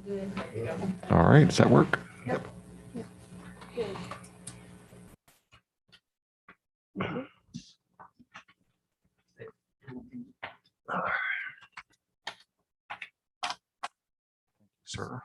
Good. There you go. All right, does that work? Yep. Good. Sir.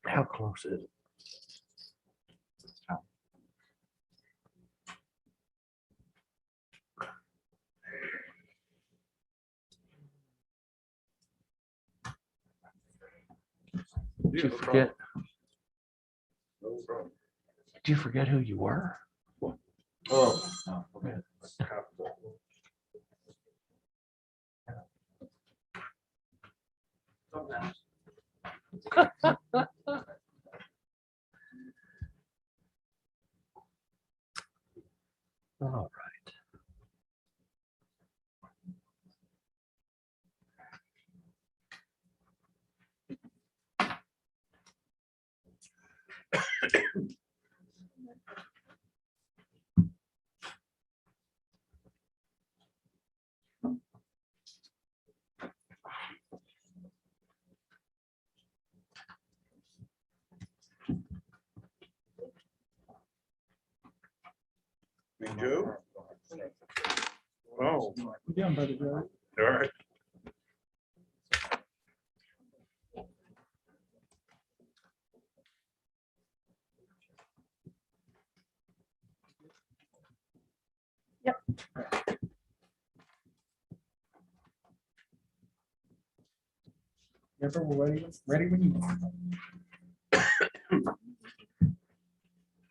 How close is it? Did you forget? Did you forget who you were? Oh. Okay. All right. Me too. Oh. Yeah, buddy, right? All right. Ever ready when you are.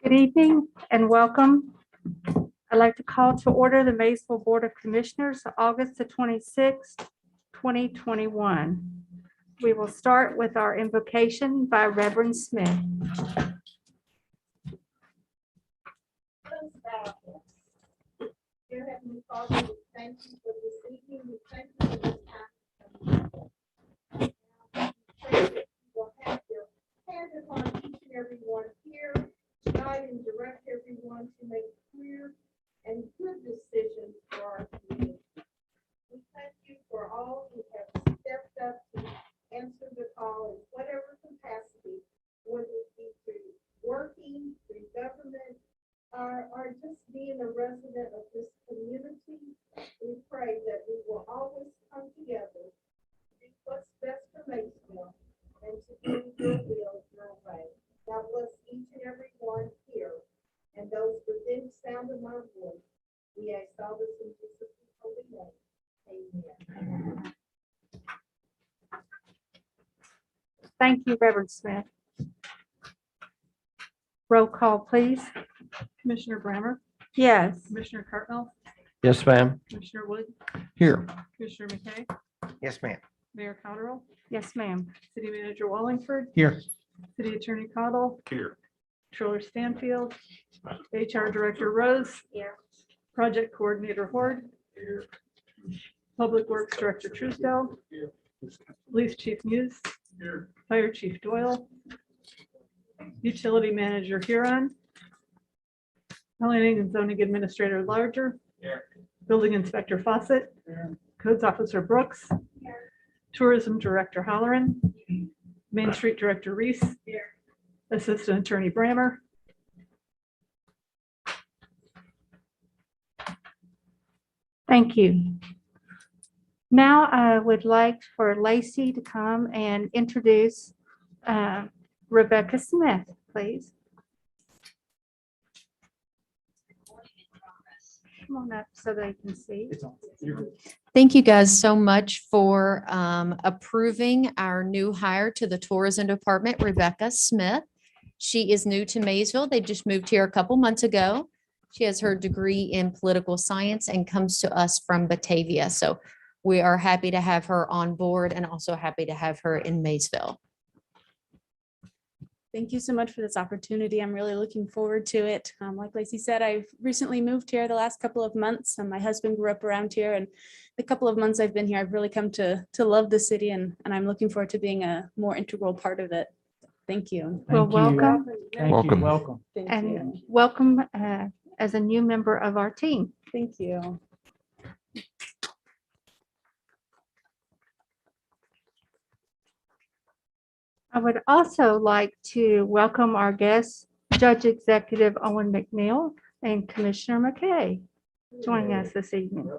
Good evening and welcome. I'd like to call to order the Maysville Board of Commissioners, August the 26th, 2021. We will start with our invocation by Reverend Smith. Dear Heavenly Father, we thank you for this evening. We thank you for this time. Pray that you will have your hand upon each and every one here, guide and direct everyone to make clear and good decisions for our community. We thank you for all who have stepped up to answer the call in whatever capacity, whether it be through working, through government, or just being a resident of this community. We pray that we will always come together to do what's best for Maysville and to do your will your way. God bless each and every one here and those within sound of my voice. We ask all this in Jesus' holy name. Amen. Thank you, Reverend Smith. Roll call, please. Commissioner Brammer, Yes. Commissioner Cartwell, Yes, ma'am. Commissioner Wood, Here. Commissioner McKay, Yes, ma'am. Mayor Cotterill, Yes, ma'am. City Manager Wallingford, Here. City Attorney Cottle, Here. Controller Stanfield, HR Director Rose, Here. Project Coordinator Horde, Public Works Director Truesdale, Police Chief Muse, Fire Chief Doyle, Utility Manager Huron, Planning and Zoning Administrator Larger, Building Inspector Fawcett, Codes Officer Brooks, Tourism Director Halloran, Main Street Director Reese, Assistant Attorney Brammer. Thank you. Now I would like for Lacey to come and introduce Rebecca Smith, please. Come on up so they can see. It's on. You're good. Thank you guys so much for approving our new hire to the tourism department, Rebecca Smith. She is new to Maysville. They just moved here a couple months ago. She has her degree in political science and comes to us from Batavia. So we are happy to have her on board and also happy to have her in Maysville. Thank you so much for this opportunity. I'm really looking forward to it. Like Lacey said, I've recently moved here the last couple of months. My husband grew up around here, and the couple of months I've been here, I've really come to love the city, and I'm looking forward to being a more integral part of it. Thank you. Well, Thank you. welcome. Thank you. Welcome. Welcome. Thank And you. welcome as a new member of our team. Thank you. I would also like to welcome our guests, Judge Executive Owen McNeil and Commissioner McKay, joining us this evening.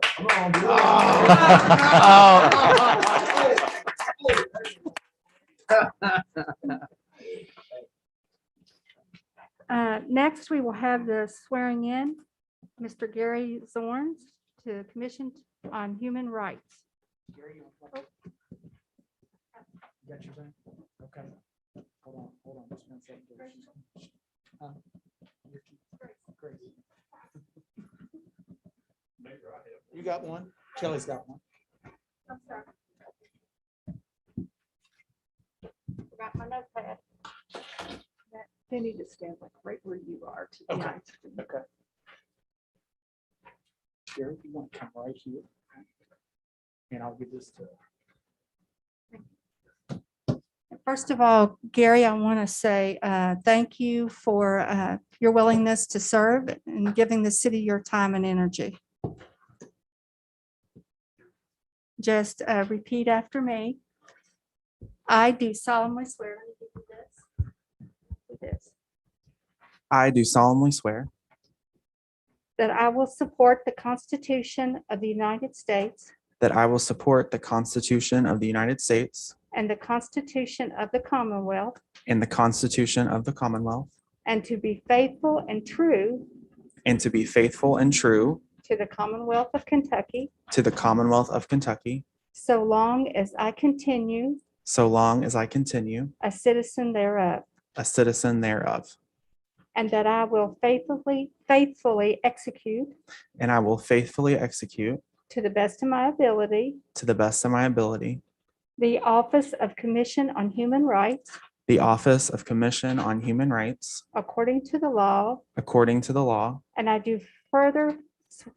Next, we will have the swearing in, Mr. Gary Zorns to Commission on Human Rights. Gary, you want to- You got your thing? Okay. Hold on, just 1 second. Great. You got one? Kelly's got one. Forgot my notepad. They need to stand like right where you are. To be Okay. honest. Okay. Gary, you want to come right here? And I'll give this to. First of all, Gary, I want to say thank you for your willingness to serve and giving the city your time and energy. Just repeat after me. I do solemnly swear. I do solemnly swear That I will support the Constitution of the United States that I will support the Constitution of the United States and the Constitution of the Commonwealth, and the Constitution of the Commonwealth, and to be faithful and true and to be faithful and true to the Commonwealth of Kentucky, to the Commonwealth of Kentucky, so long as I continue so long as I continue a citizen thereof, a citizen thereof. and that I will faithfully execute And I will faithfully execute, to the best of my ability, to the best of my ability, the office of Commission on Human Rights the office of Commission on Human Rights according to the law, according to the law. and I do further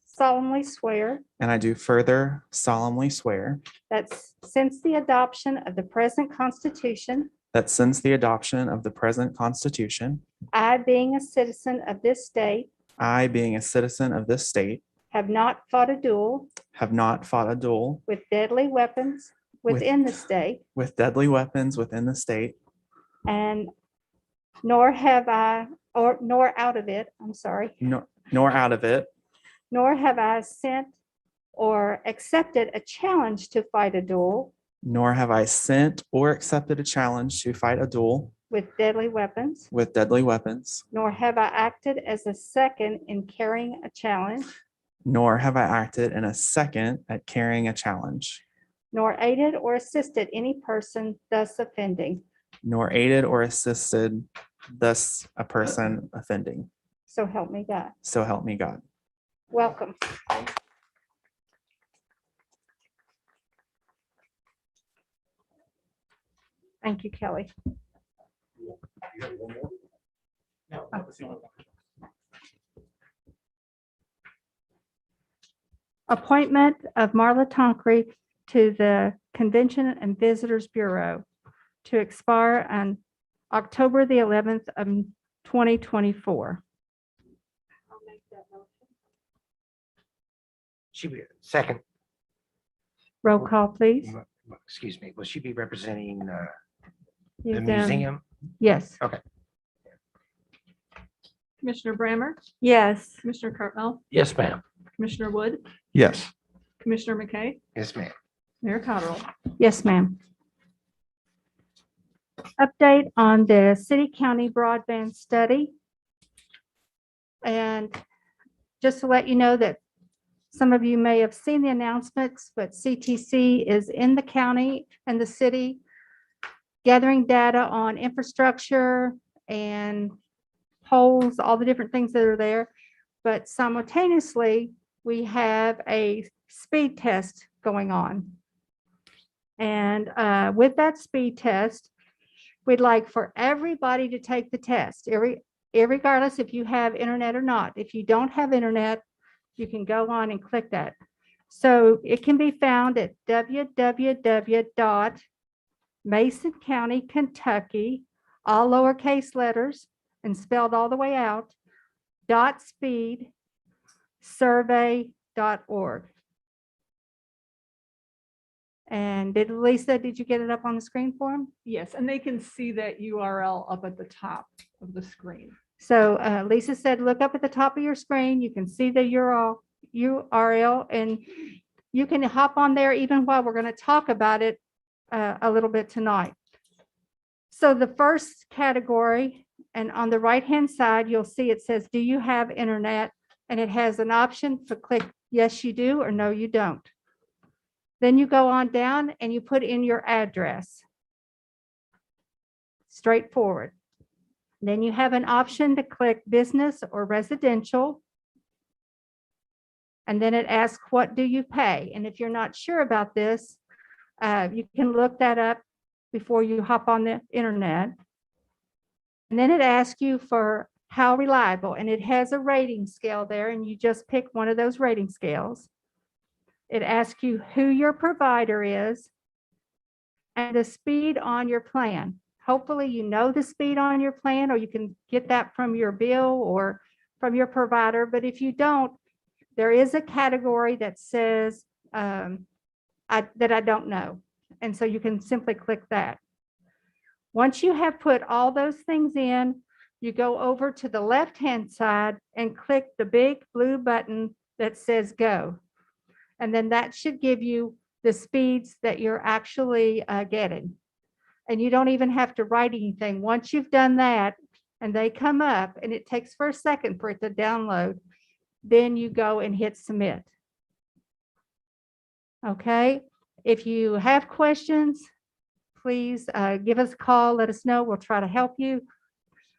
solemnly swear And I do further solemnly swear that since the adoption of the present Constitution, that since the adoption of the present Constitution, I, being a citizen of this state, I, being a citizen of this state, have not fought a duel have not fought a duel with deadly weapons within the state, with deadly weapons within the state, and nor have I, or nor out of it, I'm sorry, nor out of it, nor have I sent or accepted a challenge to fight a duel nor have I sent or accepted a challenge to fight a duel with deadly weapons, with deadly weapons, nor have I acted as a second in carrying a challenge, nor have I acted in a second at carrying a challenge, nor aided or assisted any person thus offending. nor aided or assisted thus a person offending. So help me God. So help me God. Welcome. Thank you, Kelly. No, that was the only one. Appointment of Marla Tonkery to the Convention and Visitors Bureau to expire on October the 11th of 2024. She be, second, Roll call, please. excuse me, will she be representing the You've done- museum? Yes. Commissioner Brammer, Yes. Commissioner Cartwell, Yes, ma'am. Commissioner Wood, Yes. Commissioner McKay, Yes, ma'am. Mayor Cottrell. Yes, ma'am. Update on the city-county broadband study. And just to let you know that some of you may have seen the announcements, but CTC is in the county and the city gathering data on infrastructure and poles, all the different things that are there. But simultaneously, we have a speed test going on. And with that speed test, we'd like for everybody to take the test, regardless if you have internet or not. If you don't have internet, you can go on and click that. So it can be found at www.Mason County, Kentucky, all lowercase letters and spelled all the way out, .speedsurvey.org. And Lisa, did you get it up on the screen for them? Yes, and they can see that URL up at the top of the screen. So Lisa said, look up at the top of your screen. You can see the URL, and you can hop on there even while we're going to talk about it a little bit tonight. So the first category, and on the right-hand side, you'll see it says, do you have internet? And it has an option to click yes, you do, or no, you don't. Then you go on down and you put in your address. Straightforward. Then you have an option to click business or residential. And then it asks, what do you pay? And if you're not sure about this, you can look that up before you hop on the internet. And then it asks you for how reliable, and it has a rating scale there, and you just pick one of those rating scales. It asks you who your provider is and the speed on your plan. Hopefully you know the speed on your plan, or you can get that from your bill or from your provider. But if you don't, there is a category that says that I don't know. And so you can simply click that. Once you have put all those things in, you go over to the left-hand side and click the big blue button that says go. And then that should give you the speeds that you're actually getting. And you don't even have to write anything. Once you've done that and they come up, and it takes for a second for it to download, then you go and hit submit. Okay, if you have questions, please give us a call, let us know, we'll try to help you.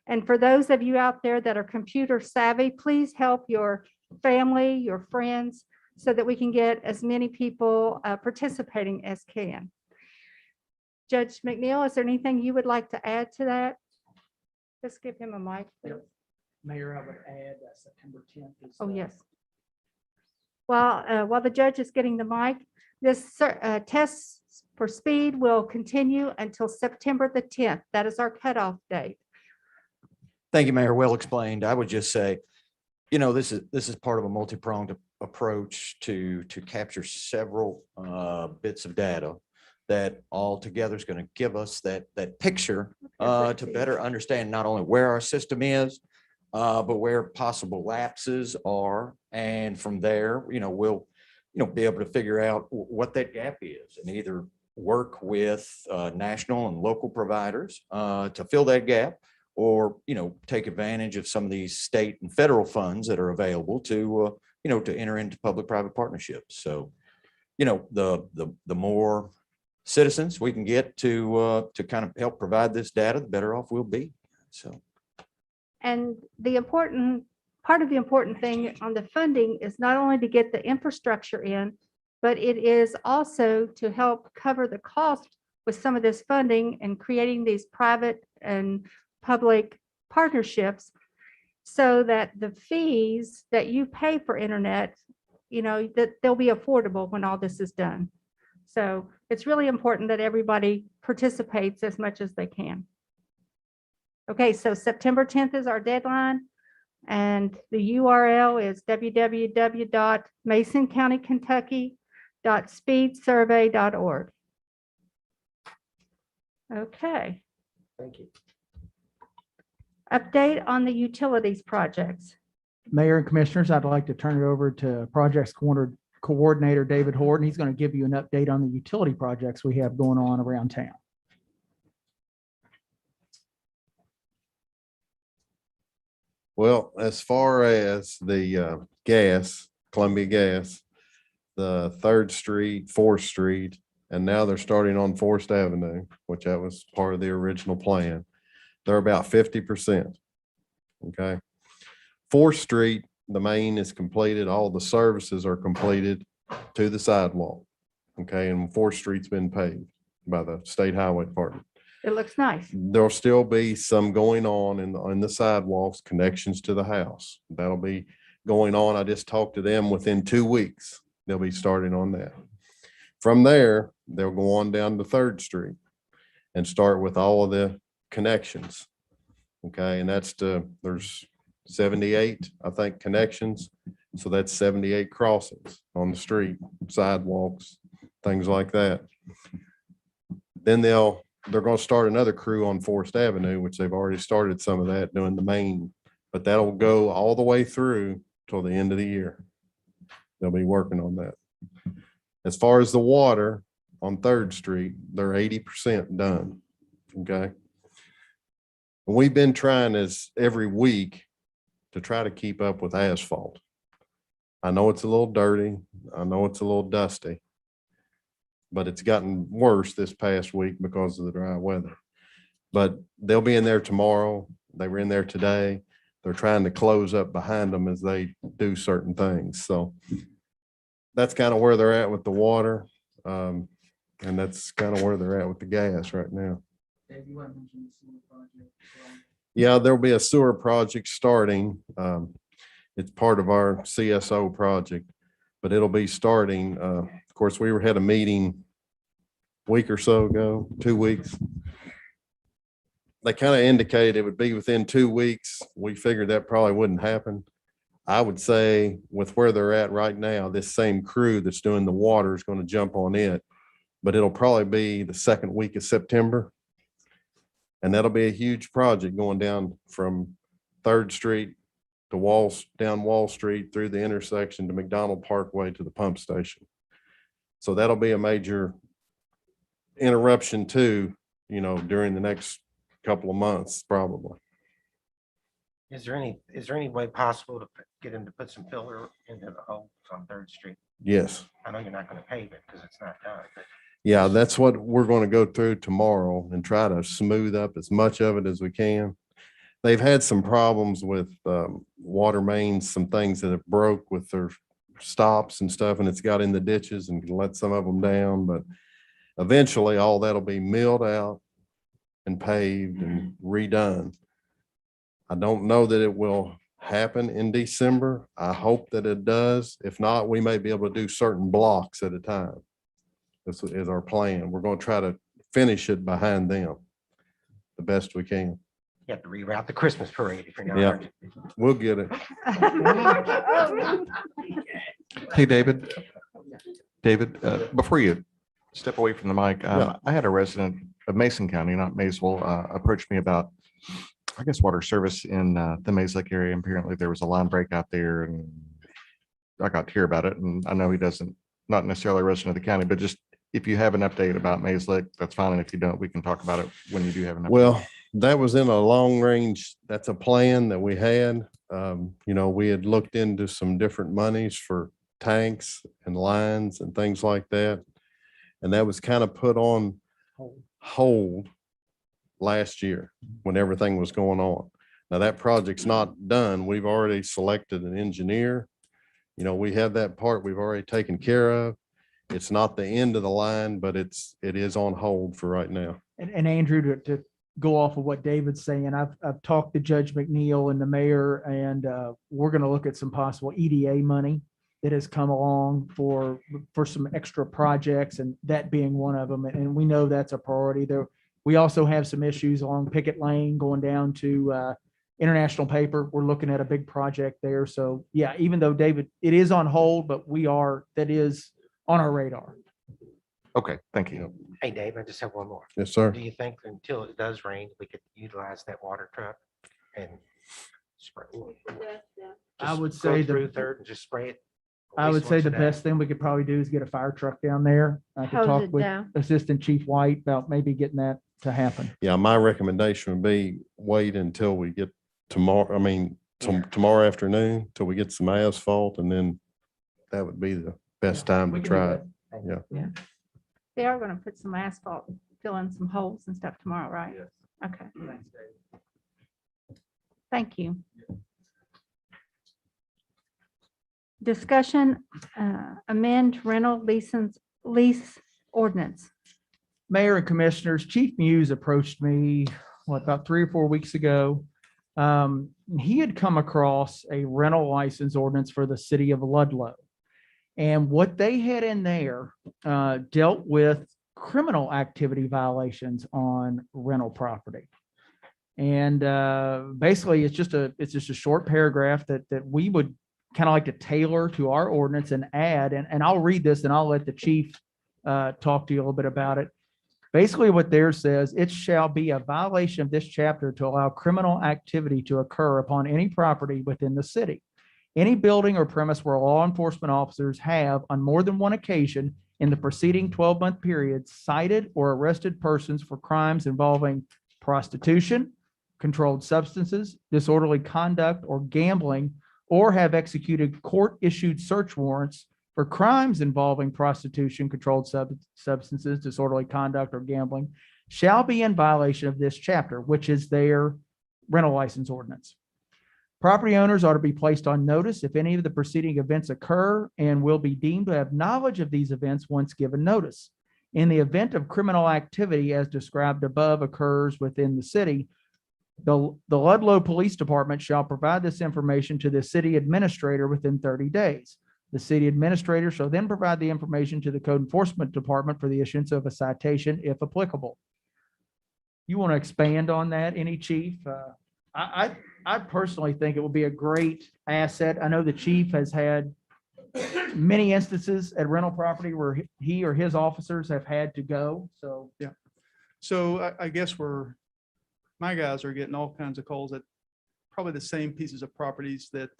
And for those of you out there that are computer savvy, please help your family, your friends, so that we can get as many people participating as can. Judge McNeil, is there anything you would like to add to that? Just give him a mic, please. Mayor, I would add September 10th. Oh, yes. While the judge is getting the mic, this test for speed will continue until September the 10th. That is our cutoff date. Thank you, Mayor. Well explained. I would just say, you know, this is part of a multi-pronged approach to capture several bits of data that all together is going to give us that picture to better understand not only where our system is, but where possible lapses are. And from there, you know, we'll, be able to figure out what that gap is and either work with national and local providers to fill that gap, or, take advantage of some of these state and federal funds that are available to, to enter into public-private partnerships. So, the more citizens we can get to kind of help provide this data, the better off we'll be. So. And part of the important thing on the funding is not only to get the infrastructure in, but it is also to help cover the cost with some of this funding and creating these private and public partnerships, so that the fees that you pay for internet, that they'll be affordable when all this is done. So it's really important that everybody participates as much as they can. Okay, so September 10th is our deadline, and the URL is www.masoncountykentucky.speedsurvey.org. Okay. Thank you. Update on the utilities projects. Mayor and Commissioners, I'd like to turn it over to Projects Coordinator David Horton. He's going to give you an update on the utility projects we have going on around town. Well, as far as the gas, Columbia Gas, the 3rd Street, 4th Street, and now they're starting on Forest Avenue, which that was part of the original plan. They're about 50%. Okay. 4th Street, the main is completed. All the services are completed to the sidewalk. Okay, and 4th Street's been paved by the State Highway Department. It looks nice. There'll still be some going on in the sidewalks, connections to the house. That'll be going on. I just talked to them within 2 weeks. They'll be starting on that. From there, they'll go on down to 3rd Street and start with all of the connections. Okay, and there's 78, I think, connections. So that's 78 crossings on the street, sidewalks, things like that. Then they're going to start another crew on Forest Avenue, which they've already started some of that doing the main, but that'll go all the way through till the end of the year. They'll be working on that. As far as the water on 3rd Street, they're 80% done. Okay. And we've been trying every week to try to keep up with asphalt. I know it's a little dirty. I know it's a little dusty, but it's gotten worse this past week because of the dry weather. But they'll be in there tomorrow. They were in there today. They're trying to close up behind them as they do certain things. So that's kind of where they're at with the water. And that's kind of where they're at with the gas right now. Dave, you want to mention the sewer project as well? Yeah, there'll be a sewer project starting. It's part of our CSO project, but it'll be starting. Of course, had a meeting a week or so ago, 2 weeks. They kind of indicated it would be within 2 weeks. We figured that probably wouldn't happen. I would say with where they're at right now, this same crew that's doing the water is going to jump on it, but it'll probably be the 2nd week of September. And that'll be a huge project going down from 3rd Street to down Wall Street through the intersection to McDonald Parkway to the pump station. So that'll be a major interruption too, during the next couple of months, probably. Is there any way possible to get him to put some filler into the holes on 3rd Street? Yes. I know you're not going to pave it because it's not done, but Yeah, that's what we're going to go through tomorrow and try to smooth up as much of it as we can. They've had some problems with water mains, some things that have broke with their stops and stuff, and it's got in the ditches and let some of them down. But eventually all that'll be milled out and paved and redone. I don't know that it will happen in December. I hope that it does. If not, we may be able to do certain blocks at a time. This is our plan. We're going to try to finish it behind them the best we can. you have to reroute the Christmas parade if you're not. Yeah. We'll get it. Hey, David. David, before you step away from the mic, Yeah. I had a resident of Mason County, not Maysville, approach me about, I guess, water service in the Mays Lake area. Apparently there was a line break out there and I got to hear about it. And I know he doesn't, not necessarily a resident of the county, but just if you have an update about Mays Lake, that's fine. And if you don't, we can talk about it when you do have an update. Well, that was in a long range. That's a plan that we had. We had looked into some different monies for tanks and lines and things like that. And that was kind of put on hold last year when everything was going on. Now that project's not done. We've already selected an engineer. We have that part we've already taken care of. It's not the end of the line, but it is on hold for right now. And Andrew, to go off of what David's saying, I've talked to Judge McNeil and the mayor, and we're going to look at some possible EDA money that has come along for some extra projects, and that being one of them. And we know that's a priority there. We also have some issues along Pickett Lane going down to International Paper. We're looking at a big project there. So yeah, even though David, it is on hold, but that is on our radar. Okay, thank you. Hey, Dave, I just have one more. Yes, sir. Do you think until it does rain, we could utilize that water truck and spray? I would Just say go through the- 3rd and just spray it. at I would least say once the a day? best thing we could probably do is get a fire truck down there. I could Hose talk it with down. Assistant Chief White about maybe getting that to happen. Yeah, my recommendation would be wait until we get tomorrow afternoon till we get some asphalt, and then that would be the best time to We can do try it. that. Yeah. They are going to put some asphalt, fill in some holes and stuff tomorrow, right? Okay, thank you. Discussion, amend rental lease ordinance. Mayor and Commissioners, Chief Muse approached me, about 3 or 4 weeks ago. He had come across a rental license ordinance for the city of Ludlow. And what they had in there dealt with criminal activity violations on rental property. And basically, it's just a short paragraph that we would kind of like to tailor to our ordinance and add, and I'll read this and I'll let the chief talk to you a little bit about it. Basically, what there says, it shall be a violation of this chapter to allow criminal activity to occur upon any property within the city. Any building or premise where law enforcement officers have, on more than one occasion in the preceding 12-month period, cited or arrested persons for crimes involving prostitution, controlled substances, disorderly conduct, or gambling, or have executed court-issued search warrants for crimes involving prostitution, controlled substances, disorderly conduct, or gambling, shall be in violation of this chapter, which is their rental license ordinance. Property owners are to be placed on notice if any of the preceding events occur and will be deemed to have knowledge of these events once given notice. In the event of criminal activity as described above occurs within the city, the Ludlow Police Department shall provide this information to the city administrator within 30 days. The city administrator shall then provide the information to the Code Enforcement Department for the issuance of a citation if applicable. You want to expand on that, any chief? I personally think it would be a great asset. I know the chief has had many instances at rental property where he or his officers have had to go. So So I guess my guys are getting all kinds of calls at probably the same pieces of properties that,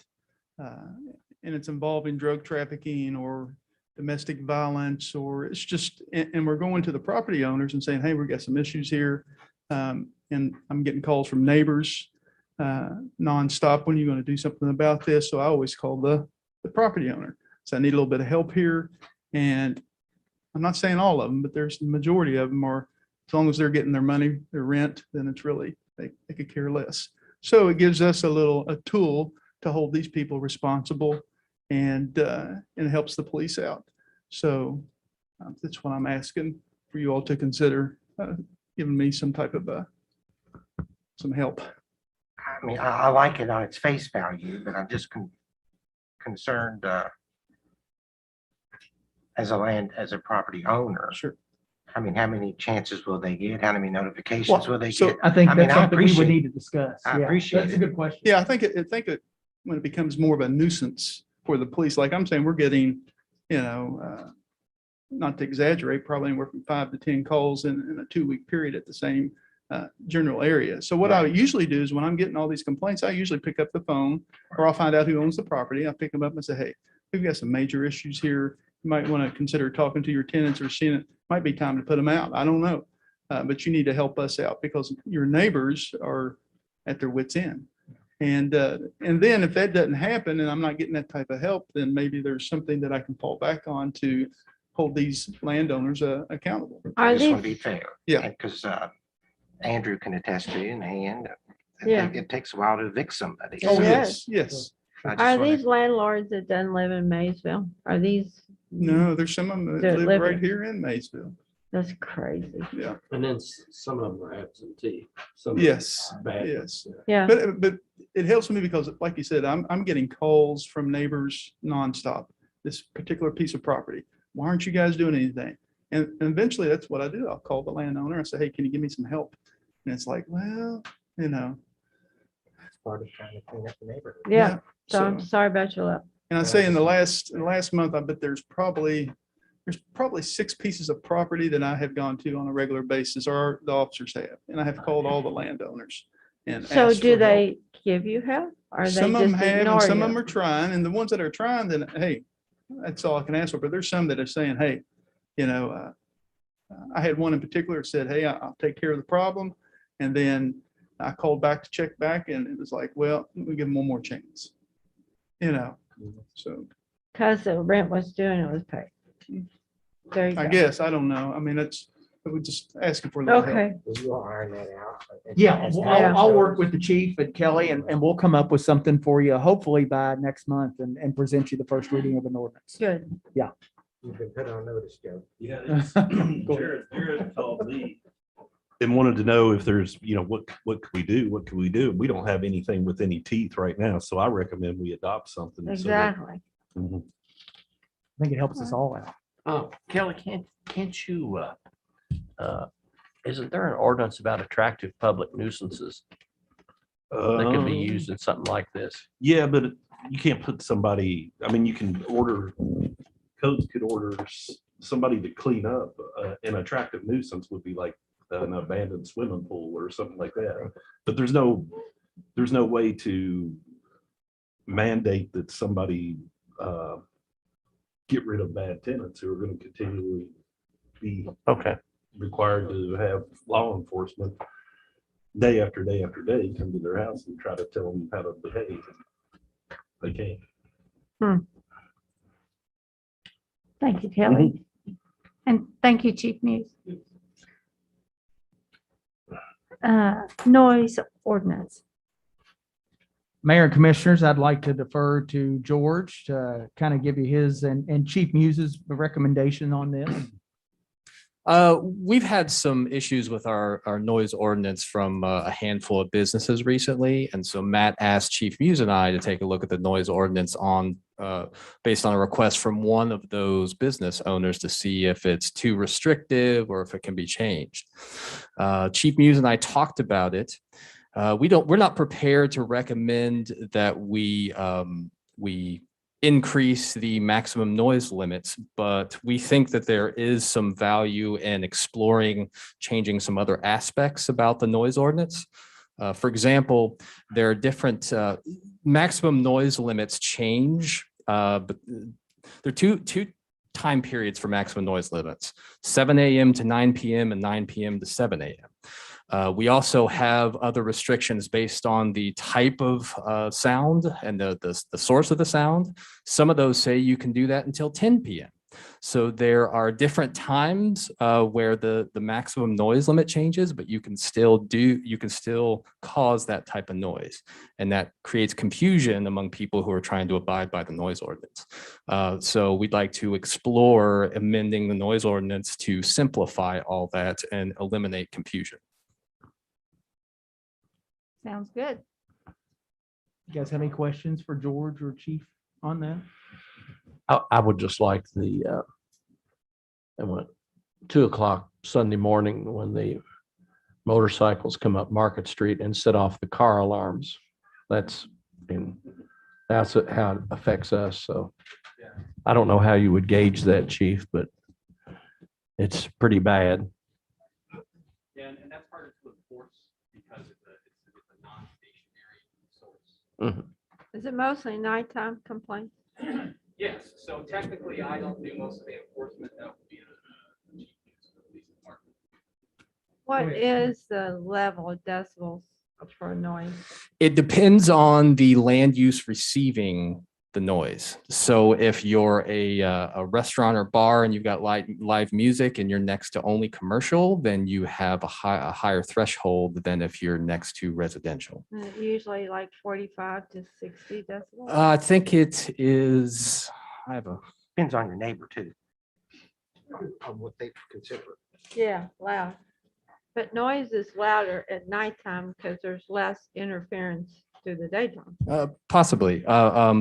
and it's involving drug trafficking or domestic violence, or it's just, and we're going to the property owners and saying, hey, we've got some issues here. And I'm getting calls from neighbors nonstop. When are you going to do something about this? So I always call the property owner. So I need a little bit of help here. And I'm not saying all of them, but there's the majority of them are, as long as they're getting their money, their rent, then it's really, they could care less. So it gives us a tool to hold these people responsible, and it helps the police out. So that's what I'm asking for you all to consider, giving me some type of some help. I mean, I like it on its face value, but I'm just concerned as a property owner. Sure. I mean, how many chances will they get? How many notifications will they so get? I think I mean, that's I something we would appreciate- need to discuss. I Yeah, appreciate that's a it. good question. Yeah, I think when it becomes more of a nuisance for the police, like I'm saying, we're getting, not to exaggerate, probably anywhere from 5 to 10 calls in a 2-week period at the same general area. So what I usually do is when I'm getting all these complaints, I usually pick up the phone, or I'll find out who owns the property. I pick them up and say, hey, we've got some major issues here. You might want to consider talking to your tenants or seeing it. Might be time to put them out. I don't know. But you need to help us out because your neighbors are at their wits' end. And then if that doesn't happen and I'm not getting that type of help, then maybe there's something that I can fall back on to hold these landowners accountable. I just want to be fair. Yeah. Because Andrew can attest to, and Yeah. it takes a while to evict somebody. Oh, It yes, yes. I just Are wanna- these landlords that doesn't live in Maysville? Are these? No, there's some of them that That live live right in- here in Maysville. That's crazy. Yeah. And then some of them are absentee. Some of them Yes, are bad. yes. Yeah. But it helps me because like you said, I'm getting calls from neighbors nonstop, this particular piece of property. Why aren't you guys doing anything? And eventually that's what I do. I'll call the landowner and say, hey, can you give me some help? And it's like, well, It's part of trying to clean up the neighborhood. Yeah. So I'm so- sorry about your luck. And I say in the last month, I bet there's probably 6 pieces of property that I have gone to on a regular basis, or the officers have, and I have called all the landowners. And So asked do for help. they give you help? Or they Some of them just have, ignore and some of them you? are trying, and the ones that are trying, then, hey, that's all I can ask for. But there's some that are saying, hey, I had one in particular that said, hey, I'll take care of the problem. And then I called back to check back and it was like, well, we give them one more chance. So Because the rent was due and it was paid. There you go. I guess, I don't know. I mean, we're just asking for a little help. Okay. You'll iron that out. Yeah, As well, time I'll goes. work with the chief and Kelly and we'll come up with something for you, hopefully by next month and present you the first reading of an ordinance. Good. You've been put on notice, Joe. Yeah. Go ahead. Jared called me and wanted to know if there's, what can we do? What can we do? We don't have anything with any teeth right now, so I recommend we adopt something. so that- Exactly. Mhm. I think it helps us all out. Kelly, can't you, isn't there an ordinance about attractive public nuisances that could be used in something like this? Yeah, but you can't put somebody, I mean, you can order, codes could order somebody to clean up. An attractive nuisance would be like an abandoned swimming pool or something like that. But there's no way to mandate that somebody get rid of bad tenants who are going to continually be Okay. required to have law enforcement day after day after day come to their house and try to tell them how to behave. They can't. Thank you, Kelly. And thank you, Chief Muse. Noise ordinance. Mayor and Commissioners, I'd like to defer to George to kind of give you his and Chief Muse's recommendation on this. We've had some issues with our noise ordinance from a handful of businesses recently. And so Matt asked Chief Muse and I to take a look at the noise ordinance based on a request from one of those business owners to see if it's too restrictive or if it can be changed. Chief Muse and I talked about it. We're not prepared to recommend that we increase the maximum noise limits, but we think that there is some value in exploring changing some other aspects about the noise ordinance. For example, there are different maximum noise limits change, but there are two time periods for maximum noise limits, 7 a.m. to 9 p.m. and 9 p.m. to 7 a.m. We also have other restrictions based on the type of sound and the source of the sound. Some of those say you can do that until 10 p.m. So there are different times where the maximum noise limit changes, but you can still cause that type of noise. And that creates confusion among people who are trying to abide by the noise ordinance. So we'd like to explore amending the noise ordinance to simplify all that and eliminate confusion. Sounds good. You guys have any questions for George or Chief on that? I would just like the 2:00 Sunday morning when the motorcycles come up Market Street and set off the car alarms. That's how it affects us. So I don't know how you would gauge that, Chief, but it's pretty bad. Yeah, and that's harder to enforce because it's a non-stationary source. Is it mostly nighttime complaints? Yes, so technically I don't do most of the enforcement. That would be the chief of the police department. What is the level of decibels for noise? It depends on the land use receiving the noise. So if you're a restaurant or bar and you've got live music and you're next to only commercial, then you have a higher threshold than if you're next to residential. Usually like 45 to 60 decibels. I think it is, Depends on your neighbor too. On what they consider. Yeah, loud. But noise is louder at nighttime because there's less interference through the daytime. Possibly.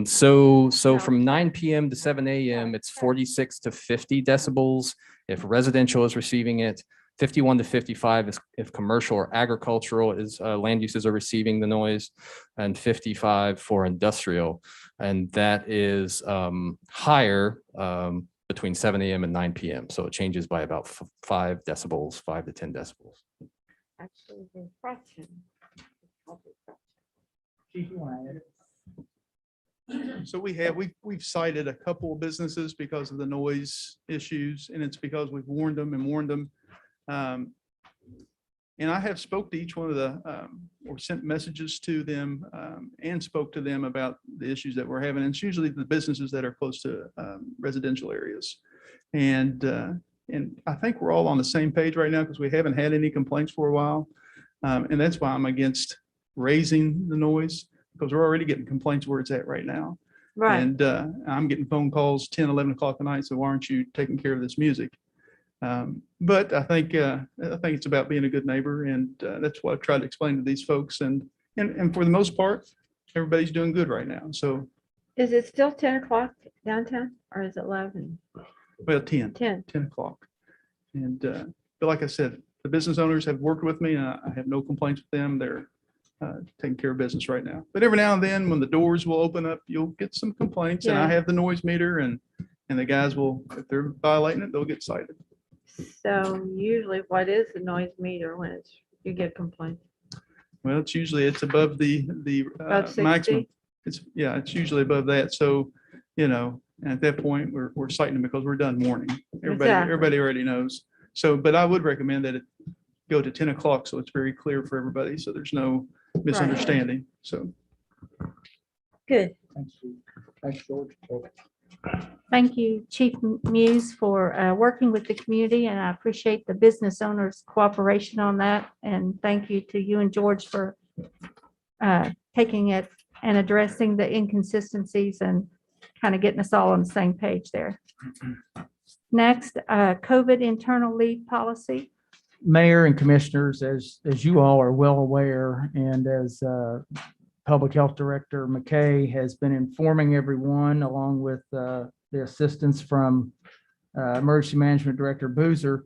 So from 9 p.m. to 7 a.m., it's 46 to 50 decibels. If residential is receiving it, 51 to 55 is if commercial or agricultural land uses are receiving the noise, and 55 for industrial. And that is higher between 7 a.m. and 9 p.m. So it changes by about 5 decibels, 5 to 10 decibels. Actually, the fraction. Chief, you want to add it? So we've cited a couple of businesses because of the noise issues, and it's because we've warned them. And I have spoke to each one of or sent messages to them and spoke to them about the issues that we're having. And it's usually the businesses that are close to residential areas. And I think we're all on the same page right now because we haven't had any complaints for a while. And that's why I'm against raising the noise, because we're already getting complaints where it's at right now. Right. And I'm getting phone calls 10, 11 o'clock at night. So why aren't you taking care of this music? But I think it's about being a good neighbor, and that's what I've tried to explain to these folks. And for the most part, everybody's doing good right now. So, Is it still 10 o'clock downtown or is it 11? well, 10 o'clock. And but like I said, the business owners have worked with me. I have no complaints with them. They're taking care of business right now. But every now and then, when the doors will open up, you'll get some complaints. And I Yeah. have the noise meter, and the guys will, if they're violating it, they'll get cited. So usually what is the noise meter when you get complaints? Well, it's above the Above maximum. 60? It's usually above that. So, at that point, we're citing them because we're done warning. Exactly. Everybody already knows. So, but I would recommend that it go to 10 o'clock so it's very clear for everybody. So there's no misunderstanding. So. Good. Thanks, George. Thank you, Chief Muse, for working with the community, and I appreciate the business owners' cooperation on that. And thank you to you and George for taking it and addressing the inconsistencies and kind of getting us all on the same page there. Next, COVID internal leave policy. Mayor and commissioners, as you all are well aware, and as Public Health Director McKay has been informing everyone, along with the assistance from Emergency Management Director Boozer,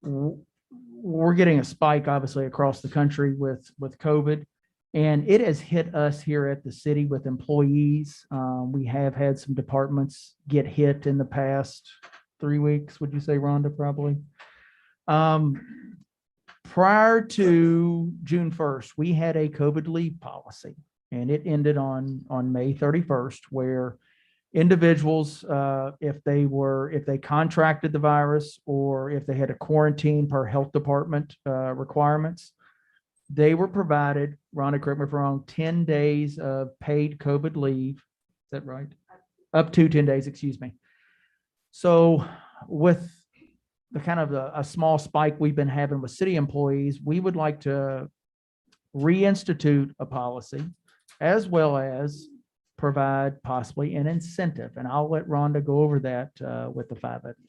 we're getting a spike, obviously, across the country with COVID. And it has hit us here at the city with employees. We have had some departments get hit in the past 3 weeks. Would you say, Rhonda, probably? Prior to June 1st, we had a COVID leave policy, and it ended on May 31st, where individuals, if they contracted the virus or if they had a quarantine per health department requirements, they were provided, Rhonda, correct me if I'm wrong, 10 days of paid COVID leave. Is that right? Up to 10 days, excuse me. So with the kind of a small spike we've been having with city employees, we would like to reinstitute a policy as well as provide possibly an incentive. And I'll let Rhonda go over that with the five of you.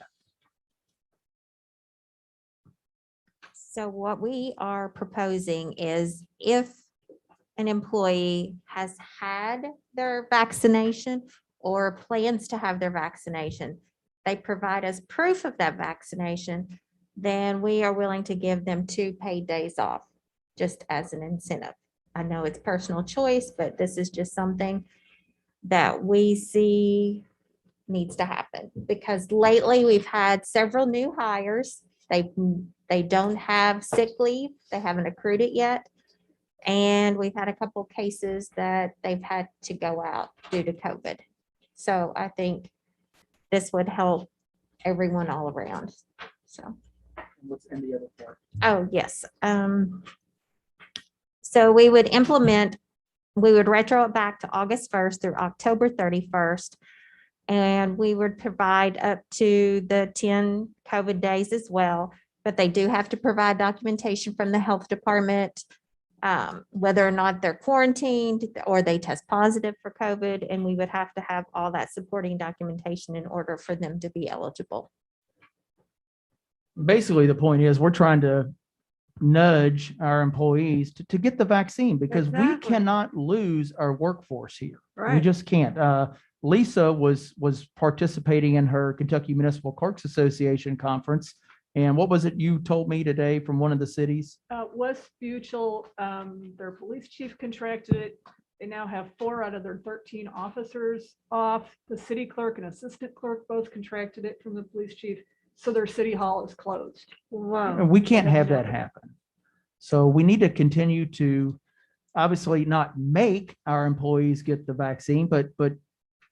So what we are proposing is if an employee has had their vaccination or plans to have their vaccination, they provide us proof of that vaccination, then we are willing to give them 2 paid days off, just as an incentive. I know it's personal choice, but this is just something that we see needs to happen, because lately we've had several new hires. They don't have sick leave. They haven't accrued it yet. And we've had a couple of cases that they've had to go out due to COVID. So I think this would help everyone all around. So. What's in the other part? Oh, yes. So we would retro it back to August 1st through October 31st. And we would provide up to the 10 COVID days as well. But they do have to provide documentation from the health department, whether or not they're quarantined or they test positive for COVID. And we would have to have all that supporting documentation in order for them to be eligible. Basically, the point is we're trying to nudge our employees to get the vaccine, because we Exactly. cannot lose our workforce here. We Right. just can't. Lisa was participating in her Kentucky Municipal Clerks Association conference. And what was it you told me today from one of the cities? West Butyl, their police chief contracted it. They now have 4 out of their 13 officers off. The city clerk and assistant clerk both contracted it from the police chief. So their city hall is closed. Wow. And we can't have that happen. So we need to continue to obviously not make our employees get the vaccine, but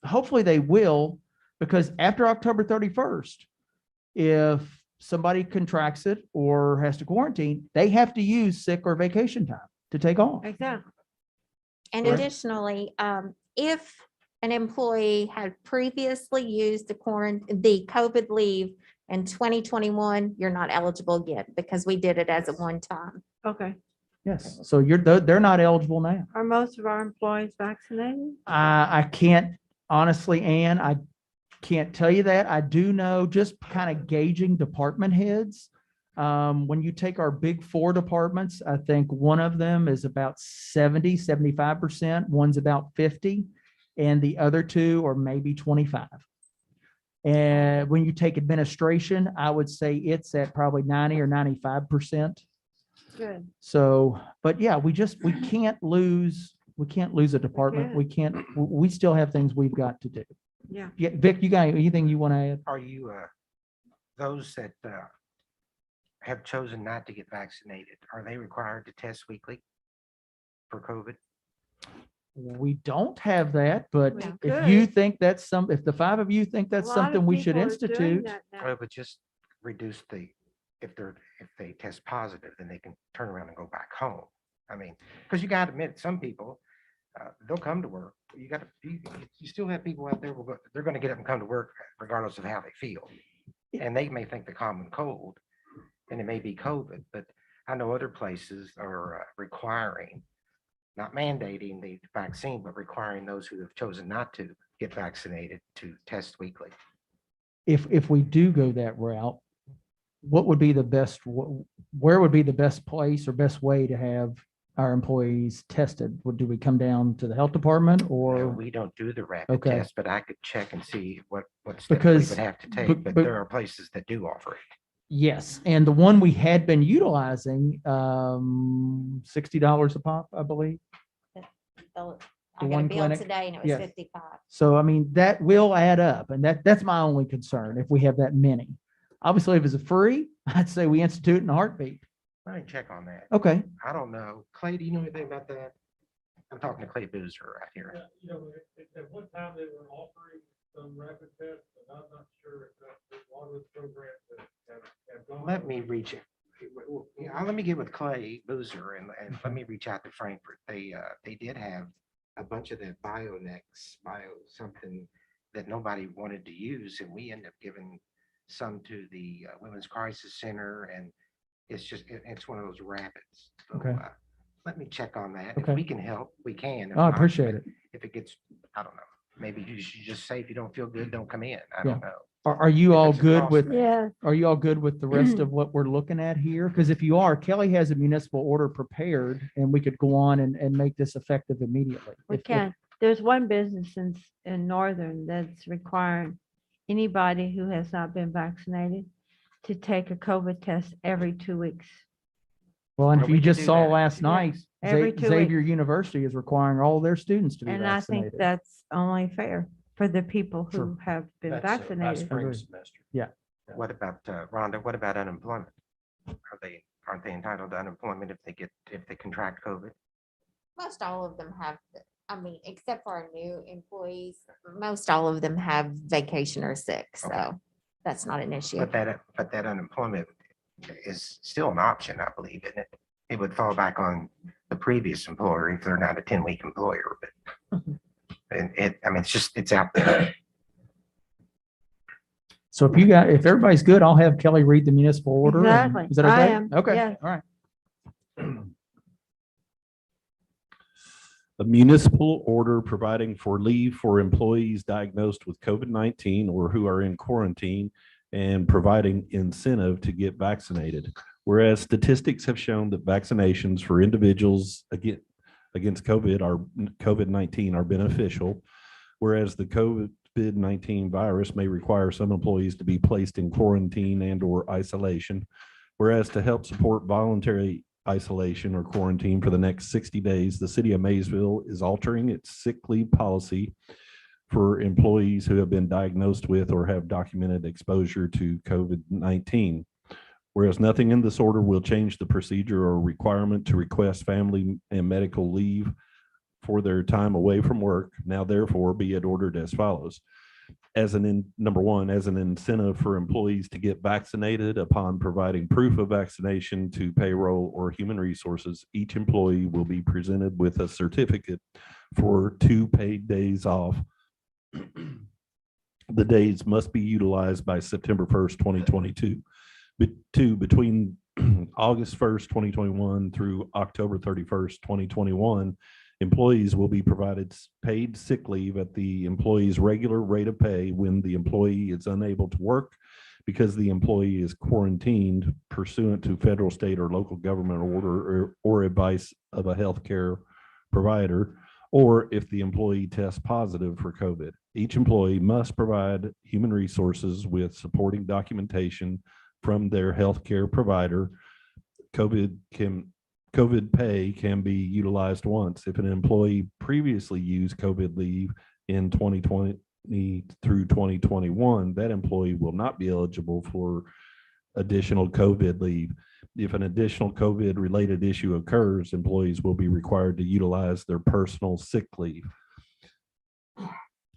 hopefully they will, because after October 31st, if somebody contracts it or has to quarantine, they have to use sick or vacation time to take off. Exactly. And Right. additionally, if an employee had previously used the COVID leave in 2021, you're not eligible again because we did it as a one time. Okay. Yes, so they're not eligible now. Are most of our employees vaccinated? I can't honestly, Ann, I can't tell you that. I do know, just kind of gauging department heads. When you take our big four departments, I think one of them is about 75%, one's about 50, and the other two are maybe 25. And when you take administration, I would say it's at probably 90 or 95%. Good. So, but yeah, we can't lose a department. We still have things we've got to do. Yeah. Yeah, Vic, you got anything you want to add? Are you, those that have chosen not to get vaccinated, are they required to test weekly for COVID? We don't have that, but We if you could. think if the five of you think that's A lot of something we should people are doing institute, that now. Well, but just reduce if they test positive, then they can turn around and go back home. I mean, because you got to admit, some people, they'll come to work. You still have people out there, they're going to get up and come to work regardless of how they feel. And they may think the common cold, and it may be COVID, but I know other places are requiring, not mandating the vaccine, but requiring those who have chosen not to get vaccinated to test weekly. if we do go that route, what would be the best, where would be the best place or best way to have our employees tested? Do we come down to the health department No, or? we don't do the rapid Okay. test, but I could check and see what steps Because- we would have to take, but- but there are places that do offer it. Yes, and the one we had been utilizing, $60 a pop, I believe. I The got a one bill clinic? today and it was Yes. 55. So I mean, that will add up, and that's my only concern if we have that many. Obviously, if it's a free, I'd say we institute in a heartbeat. Let me check on that. Okay. I don't know. Clay, do you know anything about that? I'm talking to Clay Boozer right here. You know, at one time they were offering some rapid tests, but I'm not sure if a lot of those programs have gone. Let me reach it. Let me get with Clay Boozer and let me reach out to Frankfurt. They did have a bunch of the something that nobody wanted to use, and we ended up giving some to the Women's Crisis Center, and it's one of those rapids. So, Okay. let me check on that. Okay. If we can help, we can. If I not, appreciate it. If it gets, I don't know, maybe you should just say, if you don't feel good, don't come in. I Yeah. don't know. Are you If all it's a good cost with, thing. Yeah. are you all good with the rest of what we're looking at here? Because if you are, Kelly has a municipal order prepared and we could go on and make this effective immediately. We If- can. There's one business in Northern that's requiring anybody who has not been vaccinated to take a COVID test every 2 weeks. Well, and Well, if we you could just do saw that. last night, Every 2 Xavier weeks. University is requiring all their students to be And I think vaccinated. that's only fair for the people who Sure. have been That's, vaccinated. spring Agreed. semester. Yeah. What about, Rhonda, what about unemployment? Aren't they entitled to unemployment if they contract COVID? Most all of them have, I mean, except for our new employees, most all of them have vacation or sick, Okay. so that's not an issue. But that unemployment is still an option, I believe, isn't it? It would fall back on the previous employer if they're not a 10-week employer, but it's out there. So if everybody's good, I'll have Kelly read the municipal order. and- Exactly. Is that I okay? am, Okay, yes. all right. A municipal order providing for leave for employees diagnosed with COVID-19 or who are in quarantine and providing incentive to get vaccinated. Whereas statistics have shown that vaccinations for individuals against COVID-19 are beneficial, whereas the COVID-19 virus may require some employees to be placed in quarantine and/or isolation, whereas to help support voluntary isolation or quarantine for the next 60 days, the city of Maysville is altering its sick leave policy for employees who have been diagnosed with or have documented exposure to COVID-19. Whereas nothing in this order will change the procedure or requirement to request family and medical leave for their time away from work. Now therefore be it ordered as follows. number one, as an incentive for employees to get vaccinated upon providing proof of vaccination to payroll or human resources, each employee will be presented with a certificate for 2 paid days off. The days must be utilized by September 1st, 2022. Between August 1st, 2021 through October 31st, 2021, employees will be provided paid sick leave at the employee's regular rate of pay when the employee is unable to work because the employee is quarantined pursuant to federal, state, or local government order or advice of a healthcare provider, or if the employee tests positive for COVID. Each employee must provide human resources with supporting documentation from their healthcare provider. COVID pay can be utilized once. If an employee previously used COVID leave in 2020 through 2021, that employee will not be eligible for additional COVID leave. If an additional COVID related issue occurs, employees will be required to utilize their personal sick leave.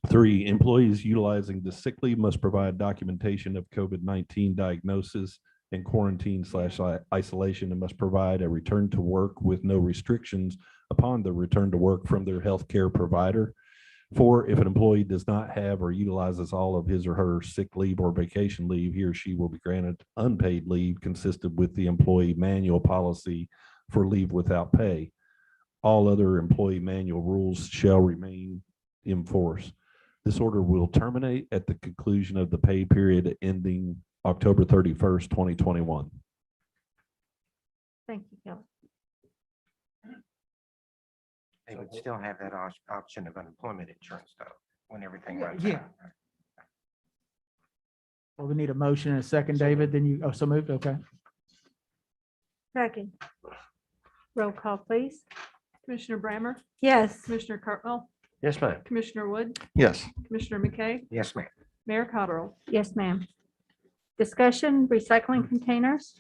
3, employees utilizing the sick leave must provide documentation of COVID-19 diagnosis and quarantine/isolation and must provide a return to work with no restrictions upon the return to work from their healthcare provider. 4, if an employee does not have or utilizes all of his or her sick leave or vacation leave, he or she will be granted unpaid leave consistent with the employee manual policy for leave without pay. All other employee manual rules shall remain in force. This order will terminate at the conclusion of the pay period ending October 31st, 2021. Thank you, Kelly. They would still have that option of unemployment insurance though, when everything runs Yeah. out. Well, we need a motion and a second, David, then you, so moved, okay. Second. Roll call, please. Commissioner Brammer, Yes. Commissioner Cartwell, Yes, ma'am. Commissioner Wood, Yes. Commissioner McKay, Yes, ma'am. Mayor Cottrell. Yes, ma'am. Discussion, recycling containers.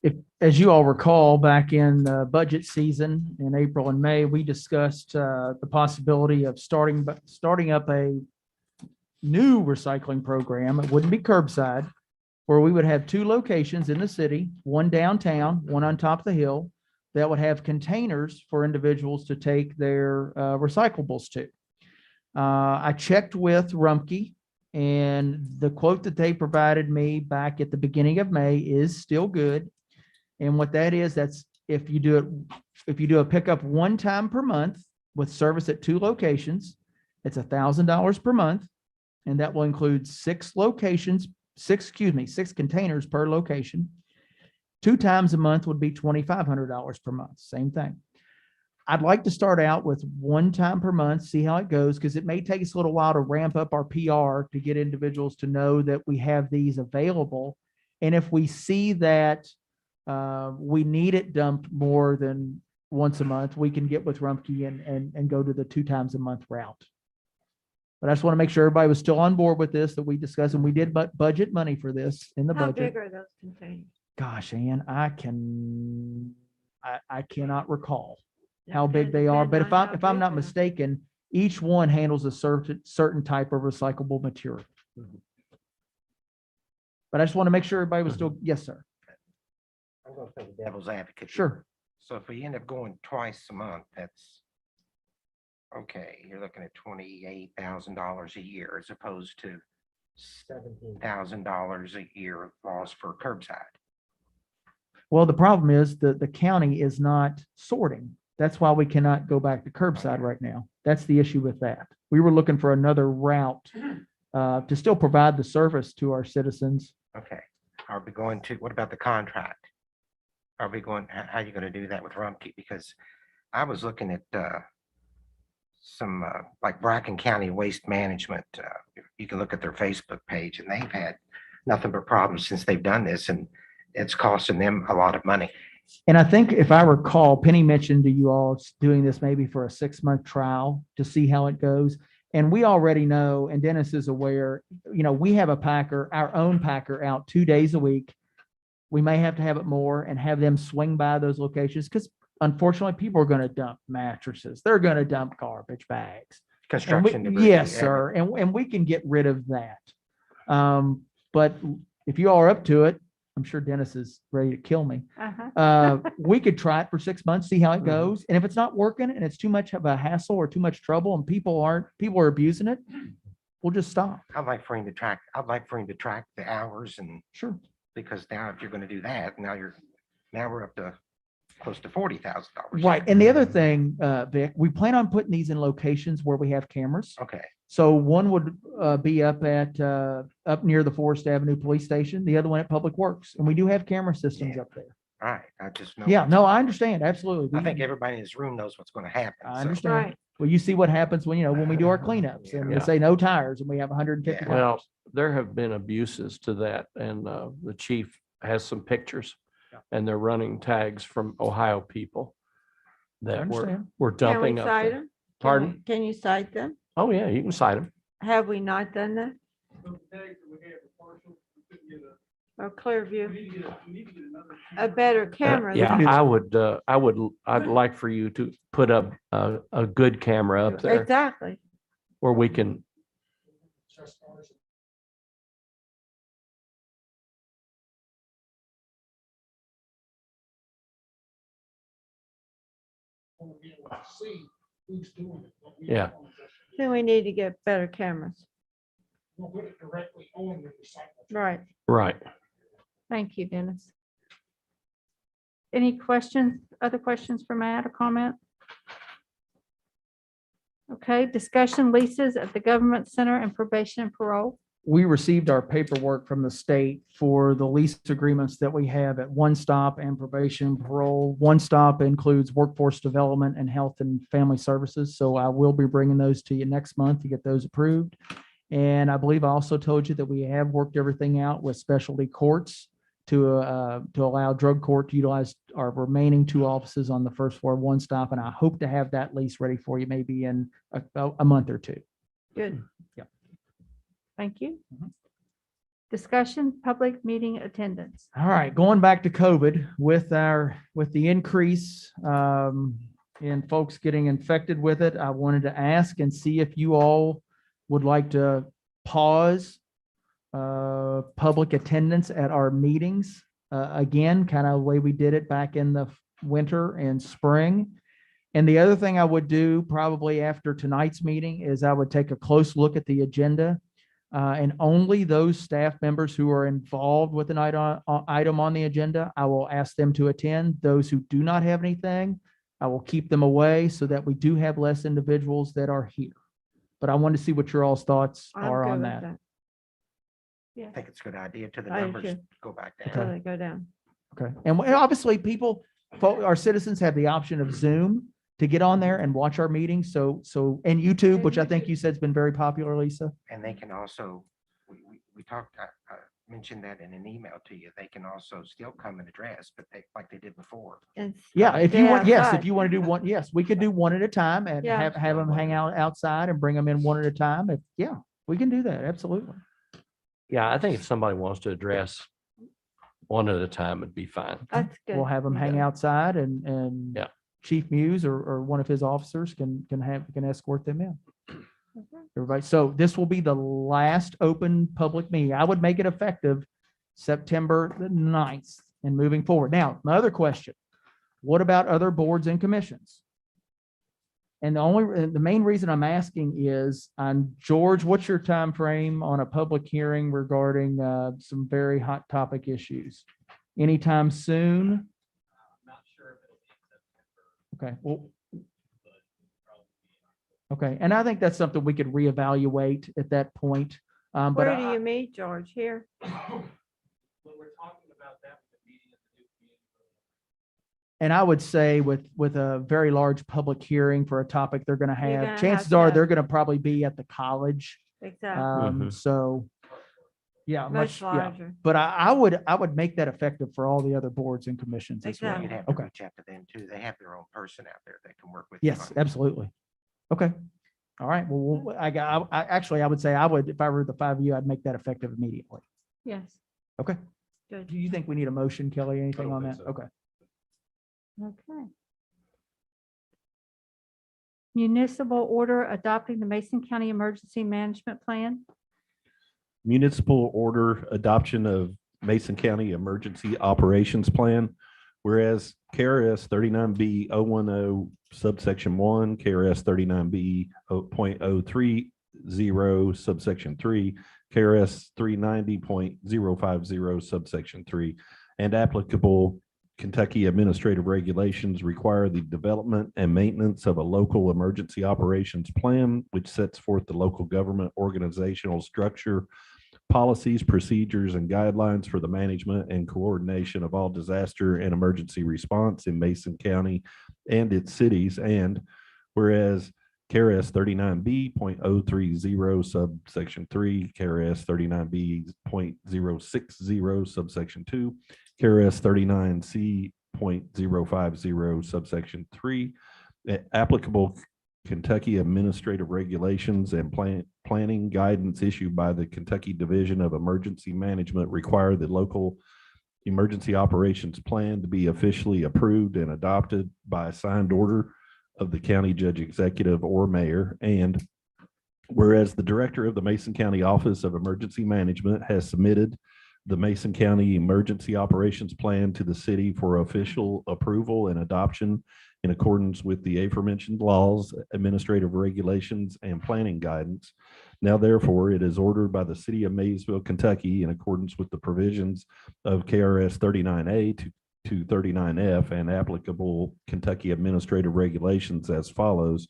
If, as you all recall, back in budget season in April and May, we discussed the possibility of starting up a new recycling program. It wouldn't be curbside, where we would have 2 locations in the city, one downtown, one on top of the hill, that would have containers for individuals to take their recyclables to. I checked with Rumpke, and the quote that they provided me back at the beginning of May is still good. And what that is, that's if you do a pickup one time per month with service at 2 locations, it's $1,000 per month. And that will include 6 containers per location. 2 times a month would be $2,500 per month, same thing. I'd like to start out with 1 time per month, see how it goes, because it may take us a little while to ramp up our PR to get individuals to know that we have these available. And if we see that we need it dumped more than once a month, we can get with Rumpke and go to the 2 times a month route. But I just want to make sure everybody was still on board with this, that we discussed, and we did budget money for this in the How budget. big are those containers? Gosh, Ann, I cannot recall how big they are, but if I'm not mistaken, each one handles a certain type of recyclable material. But I just want to make sure everybody was still, yes, sir. I'm going to play the devil's advocate. Sure. So if we end up going twice a month, that's okay. You're looking at $28,000 a year as opposed to $17,000 a year loss for curbside. Well, the problem is that the county is not sorting. That's why we cannot go back to curbside right now. That's the issue with that. We were looking for another route to still provide the service to our citizens. Okay. Are we going to, what about the contract? Are we going, how are you going to do that with Rumpke? Because I was looking at some like Bracken County Waste Management. You can look at their Facebook page, and they've had nothing but problems since they've done this, and it's costing them a lot of money. And I think if I recall, Penny mentioned to you all doing this maybe for a 6-month trial to see how it goes. And we already know, and Dennis is aware, we have a packer, our own packer, out 2 days a week. We may have to have it more and have them swing by those locations because unfortunately people are going to dump mattresses. They're going to dump garbage bags. Construction debris. Yes, sir. And we can get rid of that. But if you all are up to it, I'm sure Dennis is ready to kill me. We could try it for 6 months, see how it goes. And if it's not working and it's too much of a hassle or too much trouble and people are abusing it, we'll just stop. I'd like for him to track the hours and. Sure. Because now if you're going to do that, now we're up to close to $40,000. Right. And the other thing, Vic, we plan on putting these in locations where we have cameras. Okay. So one would be up near the Forest Avenue Police Station, the other one at Public Works. And we do have camera systems up there. All right. I just know. Yeah, no, I understand. Absolutely. I think everybody in this room knows what's going to happen. I so. understand. Right. Well, you see what happens when we do our cleanups and they say no tires and we have 150 tires. Well, there have been abuses to that, and the chief has some pictures, and they're running tags from Ohio people that understand. we're Can we dumping up cite there. them? Pardon? Can you cite them? Oh, yeah, you can cite them. Have we not done that? Those tags that we have are partial, we couldn't get Or clear we view? need to get another. A better camera. Yeah, than- I'd like for you to put up a good camera up there Exactly. where we can. Yeah. Then we need to get better cameras. Right. Right. Thank you, Dennis. Any questions, other questions for Matt or comment? Okay, discussion leases at the Government Center and Probation and Parole. We received our paperwork from the state for the lease agreements that we have at One Stop and Probation and Parole. One Stop includes Workforce Development and Health and Family Services. So I will be bringing those to you next month to get those approved. And I believe I also told you that we have worked everything out with specialty courts to allow drug court to utilize our remaining 2 offices on the first floor of One Stop. And I hope to have that lease ready for you maybe in a month or 2. Good. Yeah. Thank you. Discussion, public meeting attendance. All right, going back to COVID with the increase in folks getting infected with it, I wanted to ask and see if you all would like to pause public attendance at our meetings again, kind of the way we did it back in the winter and spring. And the other thing I would do probably after tonight's meeting is I would take a close look at the agenda. And only those staff members who are involved with an item on the agenda, I will ask them to attend. Those who do not have anything, I will keep them away so that we do have less individuals that are here. But I want to see what your all's thoughts are on that. I think it's a good idea to the I do numbers too. go back So down. they go down. Okay. And obviously our citizens have the option of Zoom to get on there and watch our meetings. So, and YouTube, which I think you said has been very popular, Lisa. And they can also, we talked, I mentioned that in an email to you, they can also still come and address, but like they did before. Yeah, if you want, yes, outside. if you want to do one, yes, we could do one at a time and Yeah. have them hang out outside and bring them in one at a time. Yeah, we can do that. Absolutely. Yeah, I think if somebody wants to address one at a time, it'd be fine. That's good. We'll have them hang outside and Yeah. Chief Muse or one of his officers can escort them in. Everybody, so this will be the last open public meeting. I would make it effective September the 9th and moving forward. Now, my other question, what about other boards and commissions? And the main reason I'm asking is, George, what's your time frame on a public hearing regarding some very hot topic issues? Anytime soon? Okay, well. Okay, and I think that's something we could reevaluate at that point. But Where do you meet, George? Here? and I would say with a very large public hearing for a topic they're going to You're gonna have, have chances to are have- they're going to probably be at the college. Exactly. So, yeah, Much yeah. larger. But I would make that effective for all the other boards and commissions as well. You'd have to Okay. reach out to them too. They have their own person out there that can work with. you Yes, on it. absolutely. Okay. All right. Well, I would say if I were the 5 of you, I'd make that effective immediately. Yes. Okay. Good. Do you think we need a motion, Kelly? Anything on that? Okay. Okay. Municipal order adopting the Mason County Emergency Management Plan. Municipal order adoption of Mason County Emergency Operations Plan. Whereas KRS 39B 010 subsection 1, KRS 39B 0.030 subsection 3, KRS 390.050 subsection 3, and applicable Kentucky administrative regulations require the development and maintenance of a local emergency operations plan, which sets forth the local government organizational structure, policies, procedures, and guidelines for the management and coordination of all disaster and emergency response in Mason County and its cities. And whereas KRS 39B.030 subsection 3, KRS 39B.060 subsection 2, KRS 39C.050 subsection 3, applicable Kentucky administrative regulations and planning guidance issued by the Kentucky Division of Emergency Management require the local emergency operations plan to be officially approved and adopted by a signed order of the county judge executive or mayor. And whereas the director of the Mason County Office of Emergency Management has submitted the Mason County Emergency Operations Plan to the city for official approval and adoption in accordance with the aforementioned laws, administrative regulations, and planning guidance. Now therefore, it is ordered by the city of Maysville, Kentucky, in accordance with the provisions of KRS 39A to 39F and applicable Kentucky administrative regulations as follows.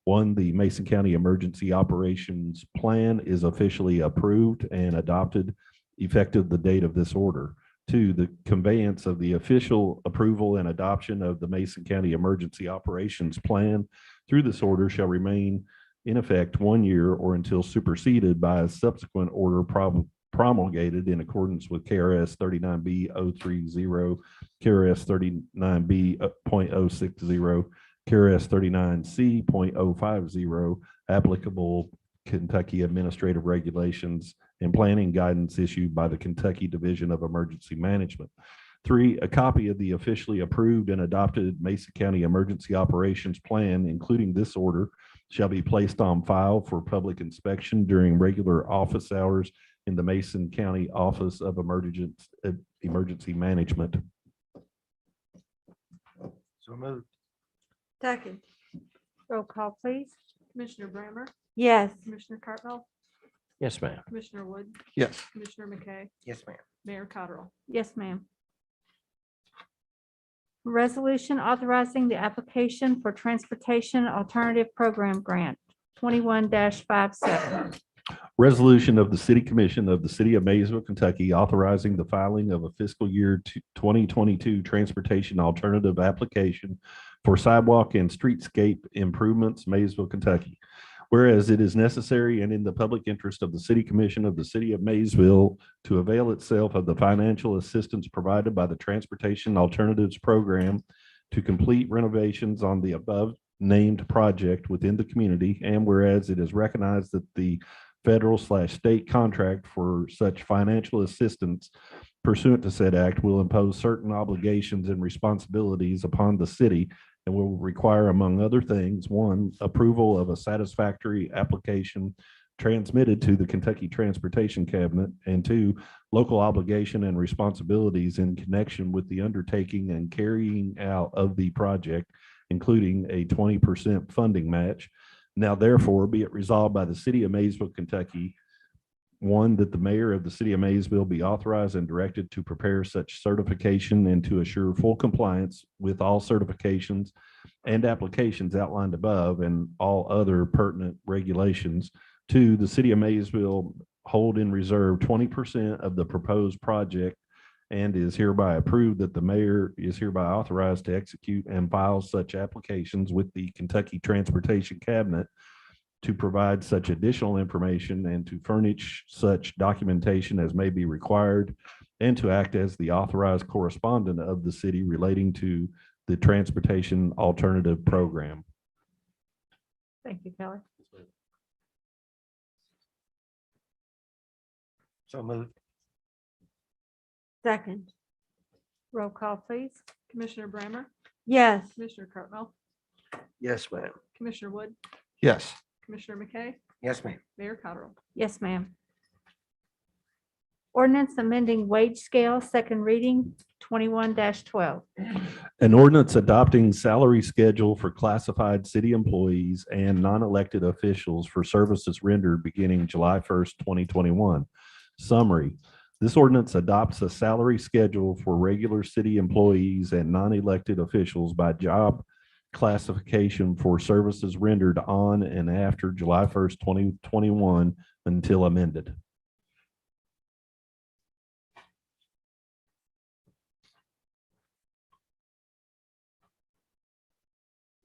1, the Mason County Emergency Operations Plan is officially approved and adopted effective the date of this order. 2, the conveyance of the official approval and adoption of the Mason County Emergency Operations Plan through this order shall remain in effect 1 year or until superseded by a subsequent order promulgated in accordance with KRS 39B.030, KRS 39B.060, KRS 39C.050, applicable Kentucky administrative regulations and planning guidance issued by the Kentucky Division of Emergency Management. 3, a copy of the officially approved and adopted Mason County Emergency Operations Plan, including this order, shall be placed on file for public inspection during regular office hours in the Mason County Office of Emergency Management. So moved. Second. Roll call, please. Commissioner Brammer? Yes. Commissioner Cartwell? Yes, ma'am. Commissioner Wood? Yes. Commissioner McKay? Yes, ma'am. Mayor Cottrell? Yes, ma'am. Resolution authorizing the application for Transportation Alternative Program Grant 21-57. Resolution of the City Commission of the City of Maysville, Kentucky, authorizing the filing of a fiscal year 2022 transportation alternative application for sidewalk and streetscape improvements, Maysville, Kentucky. Whereas it is necessary and in the public interest of the City Commission of the City of Maysville to avail itself of the financial assistance provided by the Transportation Alternatives Program to complete renovations on the above named project within the community. And whereas it is recognized that the federal/state contract for such financial assistance pursuant to said act will impose certain obligations and responsibilities upon the city and will require, among other things, 1, approval of a satisfactory application transmitted to the Kentucky Transportation Cabinet, and 2, local obligation and responsibilities in connection with the undertaking and carrying out of the project, including a 20% funding match. Now therefore be it resolved by the City of Maysville, Kentucky, 1, that the mayor of the City of Maysville be authorized and directed to prepare such certification and to assure full compliance with all certifications and applications outlined above and all other pertinent regulations. 2, the City of Maysville hold in reserve 20% of the proposed project and is hereby approved that the mayor is hereby authorized to execute and file such applications with the Kentucky Transportation Cabinet to provide such additional information and to furnish such documentation as may be required and to act as the authorized correspondent of the city relating to the Transportation Alternative Program. Thank you, Kelly. So moved. Second. Roll call, please. Commissioner Brammer? Yes. Commissioner Cartwell? Yes, ma'am. Commissioner Wood, Yes. Commissioner McKay, Yes, ma'am. Mayor Cottrell. Yes, ma'am. Ordinance amending wage scale, second reading, 21-12. An ordinance adopting salary schedule for classified city employees and non-elected officials for services rendered beginning July 1st, 2021. Summary. This ordinance adopts a salary schedule for regular city employees and non-elected officials by job classification for services rendered on and after July 1st, 2021 until amended.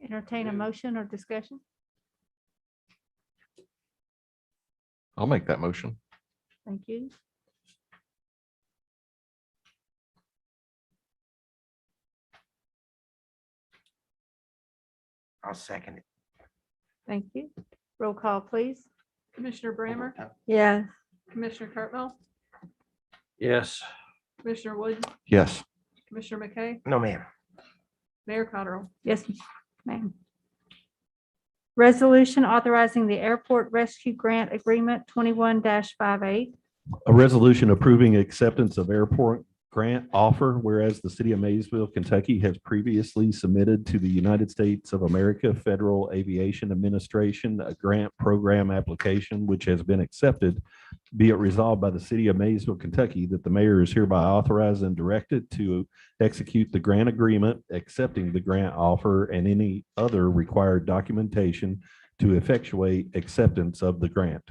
Entertain a motion or discussion? I'll make that motion. Thank you. I'll second it. Thank you. Roll call, please. Commissioner Brammer, Yes. Commissioner Cartwell, Yes. Commissioner Wood, Yes. Commissioner McKay, No, ma'am. Mayor Cottrell. Yes, ma'am. Resolution authorizing the airport rescue grant agreement, 21-58. A resolution approving acceptance of airport grant offer, whereas the city of Maysville, Kentucky has previously submitted to the United States of America Federal Aviation Administration a grant program application which has been accepted. Be it resolved by the city of Maysville, Kentucky, that the mayor is hereby authorized and directed to execute the grant agreement, accepting the grant offer and any other required documentation to effectuate acceptance of the grant.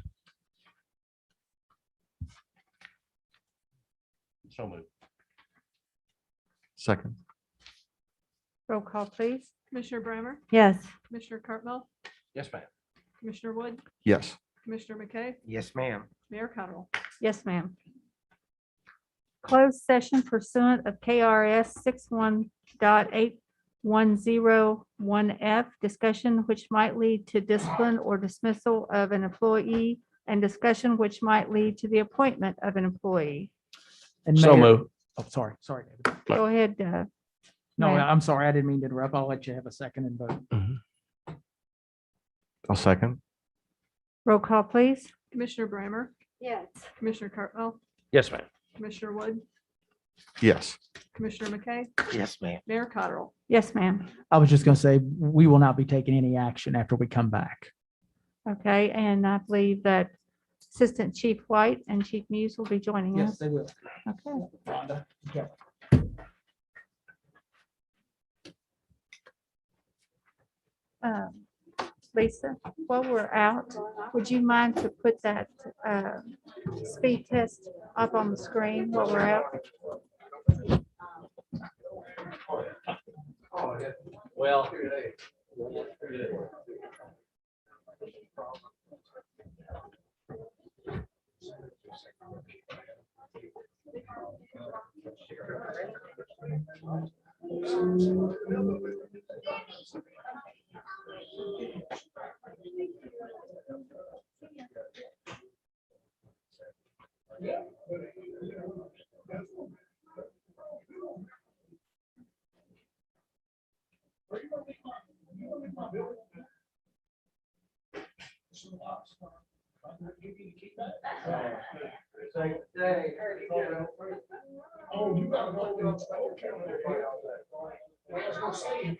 So moved. Second. Roll call, please. Commissioner Brammer, Yes. Commissioner Cartwell, Yes, ma'am. Commissioner Wood, Yes. Commissioner McKay, Yes, ma'am. Mayor Cottrell. Yes, ma'am. Closed session pursuant of KRS 61.8101F, discussion which might lead to discipline or dismissal of an employee and discussion which might lead to the appointment of an employee. And So Mayor- moved. Oh, sorry, David. Go ahead. No, Mayor. I'm sorry. I didn't mean to interrupt. I'll let you have a second and vote. I'll second. Roll call, please. Commissioner Brammer, Yes. Commissioner Cartwell, Yes, ma'am. Commissioner Wood, Yes. Commissioner McKay, Yes, ma'am. Mayor Cottrell. Yes, ma'am. I was just going to say, we will not be taking any action after we come back. Okay, and I believe that Assistant Chief White and Chief Muse will be joining us. they will. Okay. Rhonda. Okay. Lisa, while we're out, would you mind to put that speed test up on the screen while we're out? Well. Oh, you gotta go. Okay. I was gonna say,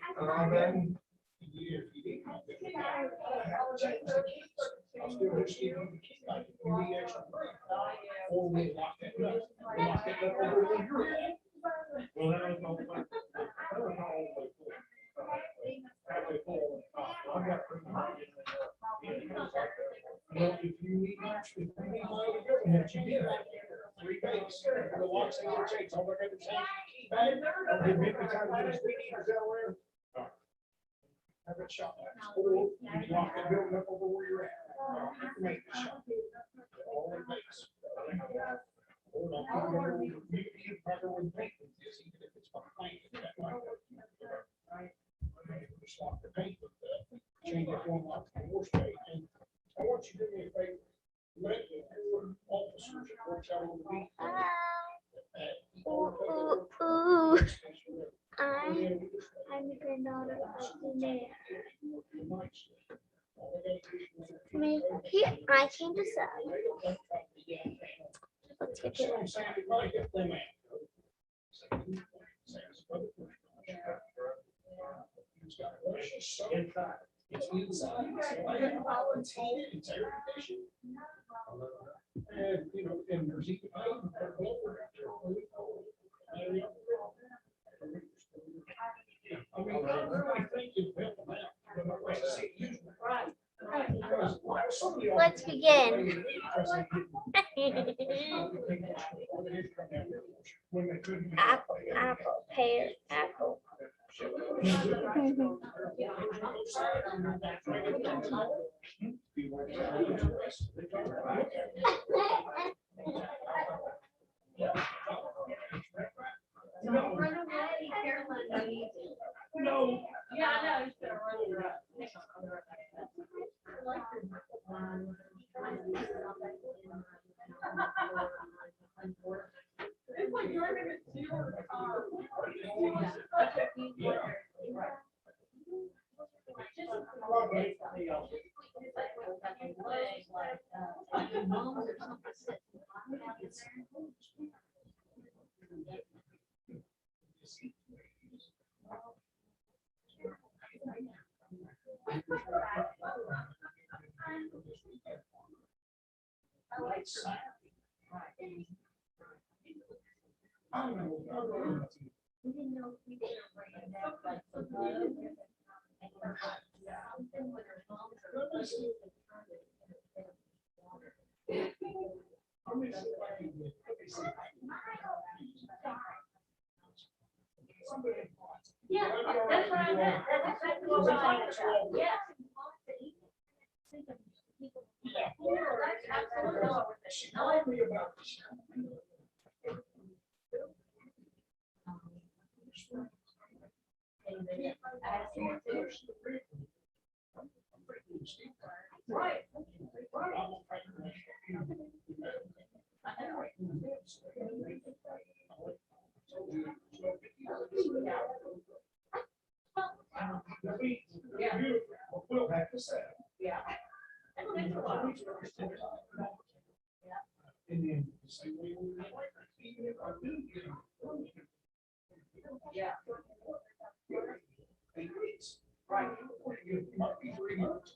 I'll still just give you the key, like, you need extra break. Or we lock that up. We lock that up over where you're at. Well, that was no fun. That was not all the way full. Halfway full. I've got three more. Well, if you need extra, if you need my other government, you get it. 3 days. The locks ain't gonna change. All we're gonna change the key back. I'll give you the time to just speed eaters out there. Have it shot. Or you lock that building up over where you're at. Make the shot. All it makes. Hold on. You can keep partner with maintenance, even if it's behind it. That might work. Just lock the paint with the change it one lock the war spray. And I want you to do me a favor. Let the board officers that works out on the beat. I'm the granddaughter of the mayor. mean, I came to sell. Let's get to it. It's inside. And, you know, and there's even. I mean, I really think you built them out. Let's begin. Apple, apple, pear, apple. No. Yeah, I know, he's gonna run your up. It's like driving a zero car. Yeah, that's what I meant. That's what I meant. Yeah. Right. We'll have to say. Yeah. And then say, well, even if I do get them. Yeah. Right. You might be 3 months.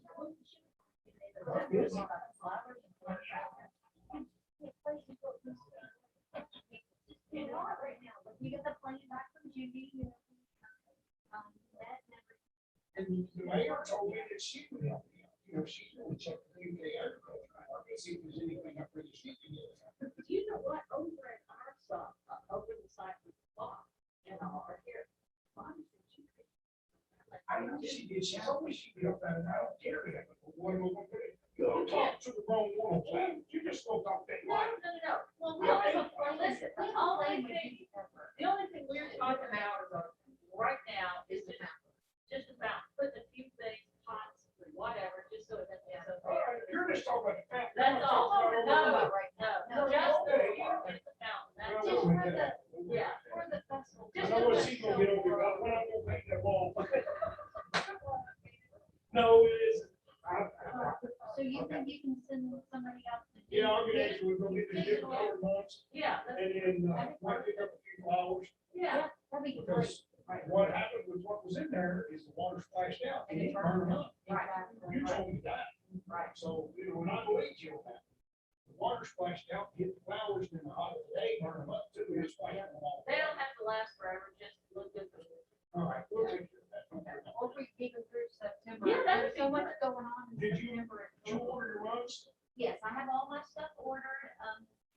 You get the plane back from Judy. And the mayor told me that she would help me out. You know, she's going to check the UK agriculture. I can see if there's anything up there that she can do. You know what, over at our shop, over the side of the block, you know, over here. I know she did. She told me she'd be up there and I don't care. What am I gonna do? You don't talk to the wrong one. You just spoke off that No, line. no. Well, we only, well, listen, the only thing we're talking about right now is the number. Just about putting a few things, pots, whatever, just so that it's All right, okay. you're just talking about the fact. That's all we're talking about right now. No, Just the okay. view and the mountain. That's No, just no, for no. the, yeah, for the festival. I know what she's gonna get over about when I'm gonna make that ball. No, it isn't. So you think you can send somebody out? to do Yeah, I'll get this? actually, we're gonna get the different color ones Yeah. and then might pick up a few flowers. Yeah, that'd be great. Because what happened with what was in there is the water splashed out and it burned up. Right. You told me that. Right. So, you know, we're not gonna let you on that. The water splashed out, hit the flowers in the hot of the day, burn them up too. It's like. They don't have to last forever, just look good. All right, we'll take care of that. Or if we keep it through September. Yeah, There's so much going on in Did you- September. Did you order your rugs? Yes, I have all my stuff ordered.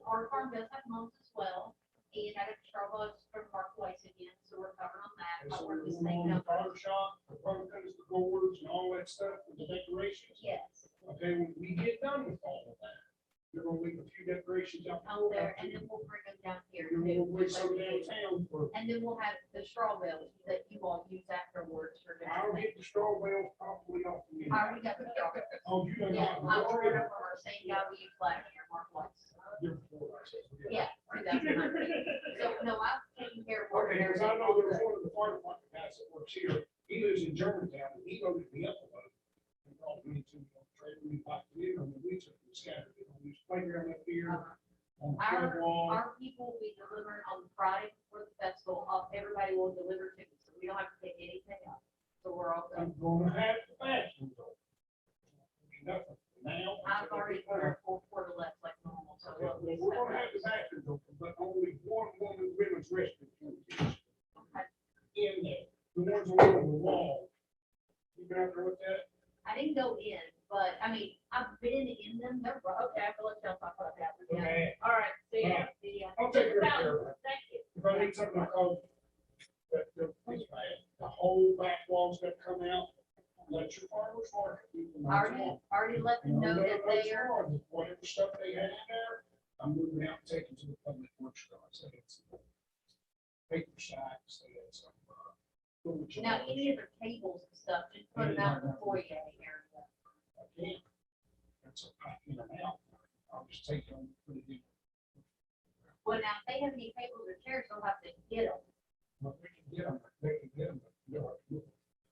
Our farm does have mums as well. And I got Starbucks from Mark Weiss again, so we're covered on that. And I so ordered we're the same on the number. barber shop, the barber cutters, the boards and all that stuff, and the decorations. Yes, Okay, when we get done with all of that, you're gonna leave a few decorations out. out there, and then we'll bring them down here. You're too. gonna bring some downtown for. And then we'll have the straw bales that you all use afterwards for. I'll different get the straw bales probably off the. things. I already got the straw. Oh, you done Yeah, got. I ordered them from our same guy we use last year, Mark Weiss. Yeah. 2019. So, no, I've taken care of. Okay, because I know there was one of the fire department guys that works here, he lives in Germantown, and he loaded me up a load. And called me to trade me back to I mean, we took and scattered it on this playground up here, on the Our, flood wall. our people will be delivering on Friday before the festival. Everybody will deliver tickets, so we don't have to take anything up. So we're all I'm good. gonna have the bathrooms open. Nothing now. I've already ordered 4 portalettes like normal, so we'll. We're gonna have the bathrooms open, but only one women's restroom in there. The ones along the wall. You been out there with that? I didn't go in, but I mean, I've been in them. They're, okay, I will let y'all talk about that. Okay. All right, see ya. Alright. See ya. I'll take care of it. Thank you. If I need something, I'll call. But the whole back wall's gonna come out. Let your farmers market people know. Already let them know that they are. Whatever stuff they had in there, I'm moving out and taking to the public works yard. So it's paper sacks, they had some. Now, any of the tables and stuff, just put them out in the foyer area. I can't. That's a pack in and out. I'll just take them, put it in. Well, now, if they have any tables or chairs, they'll have to get them. But we can get them, they can get them.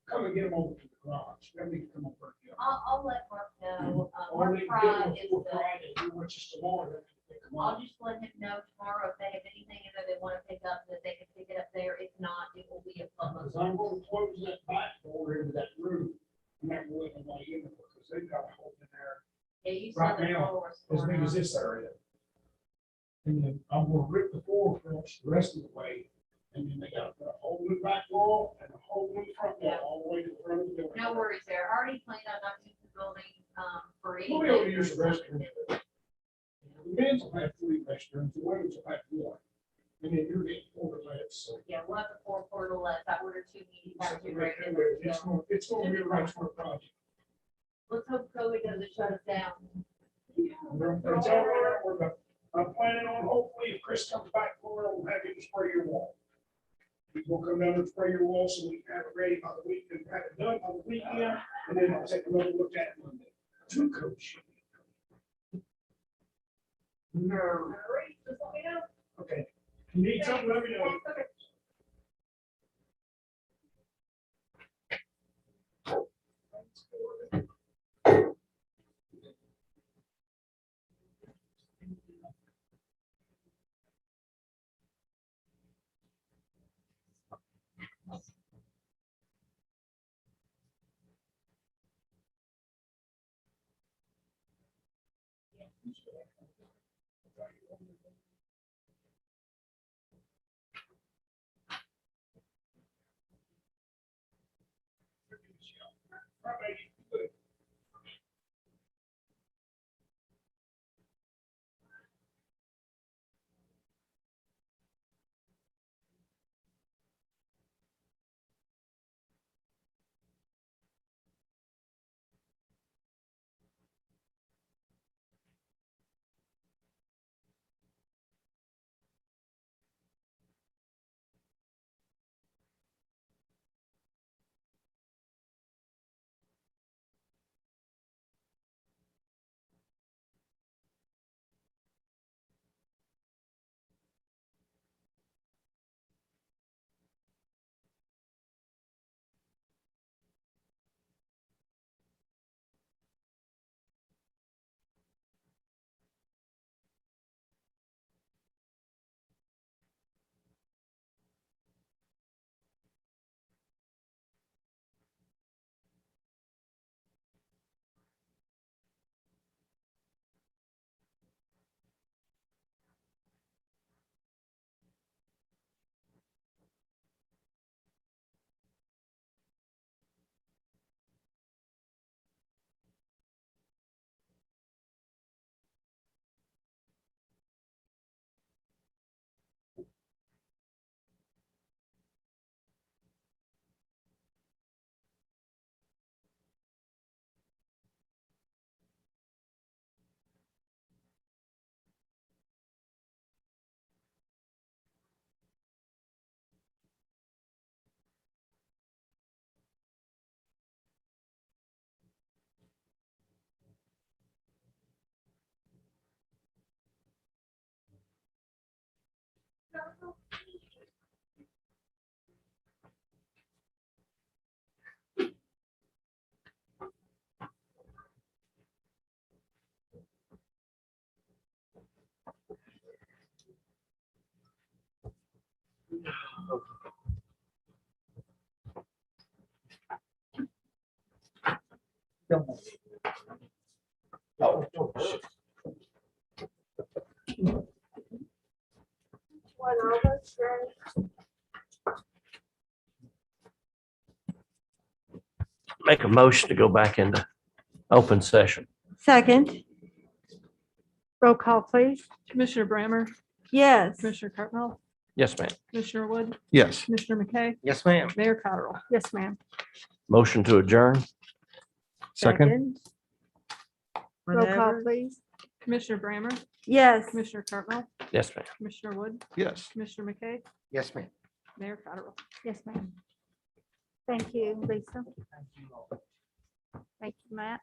Come and get them over to the garage. Let me come over here. I'll let Mark know. Or Mark they can get Fry them is before the, Friday, which is tomorrow. They can pick them I'll up. just let him know tomorrow if they have anything in there they want to pick up, that they can pick it up there. If not, it will be a public. Because I'm gonna close that back door into that room. I'm not gonna let nobody in there because they've got a hole in there Yeah, you said right the now, floor was as torn big as up. this area. And then I'm gonna rip the floor across the rest of the way. And then they got a whole new back wall and a whole new front wall all the way to the front of the building. No worries there. I already planned on not using the building, for any. We'll be able to use the restroom. The men's will have 3 restrooms, the women's will have 1. And then you're getting 4 left, so. Yeah, we'll have the 4 portalettes. I ordered 2 medium, got 2 regular. It's gonna be a right smart project. Let's hope COVID doesn't shut us down. It's all right, I'm planning on, hopefully, if Chris comes back for it, we'll have him spray your wall. We'll come down and spray your wall so we can have it ready by the week and have it done on the weekend, and then I'll take another look at it Monday. 2 coats. No. Okay. If you need something, let me know. Make a motion to go back into open session. Second, Roll call, please. Commissioner Brammer, yes. Commissioner Cartwell, Yes, ma'am. Commissioner Wood, Yes. Commissioner McKay, Yes, ma'am. Mayor Cottrell. Yes, ma'am. Motion to adjourn. Second. Roll call, Whatever. please. Commissioner Brammer, Yes. Commissioner Cartwell, Yes, ma'am. Commissioner Wood, Yes. Commissioner McKay, Yes, ma'am. Mayor Cottrell. Yes, ma'am. Thank you, Lisa. Thank you, Matt.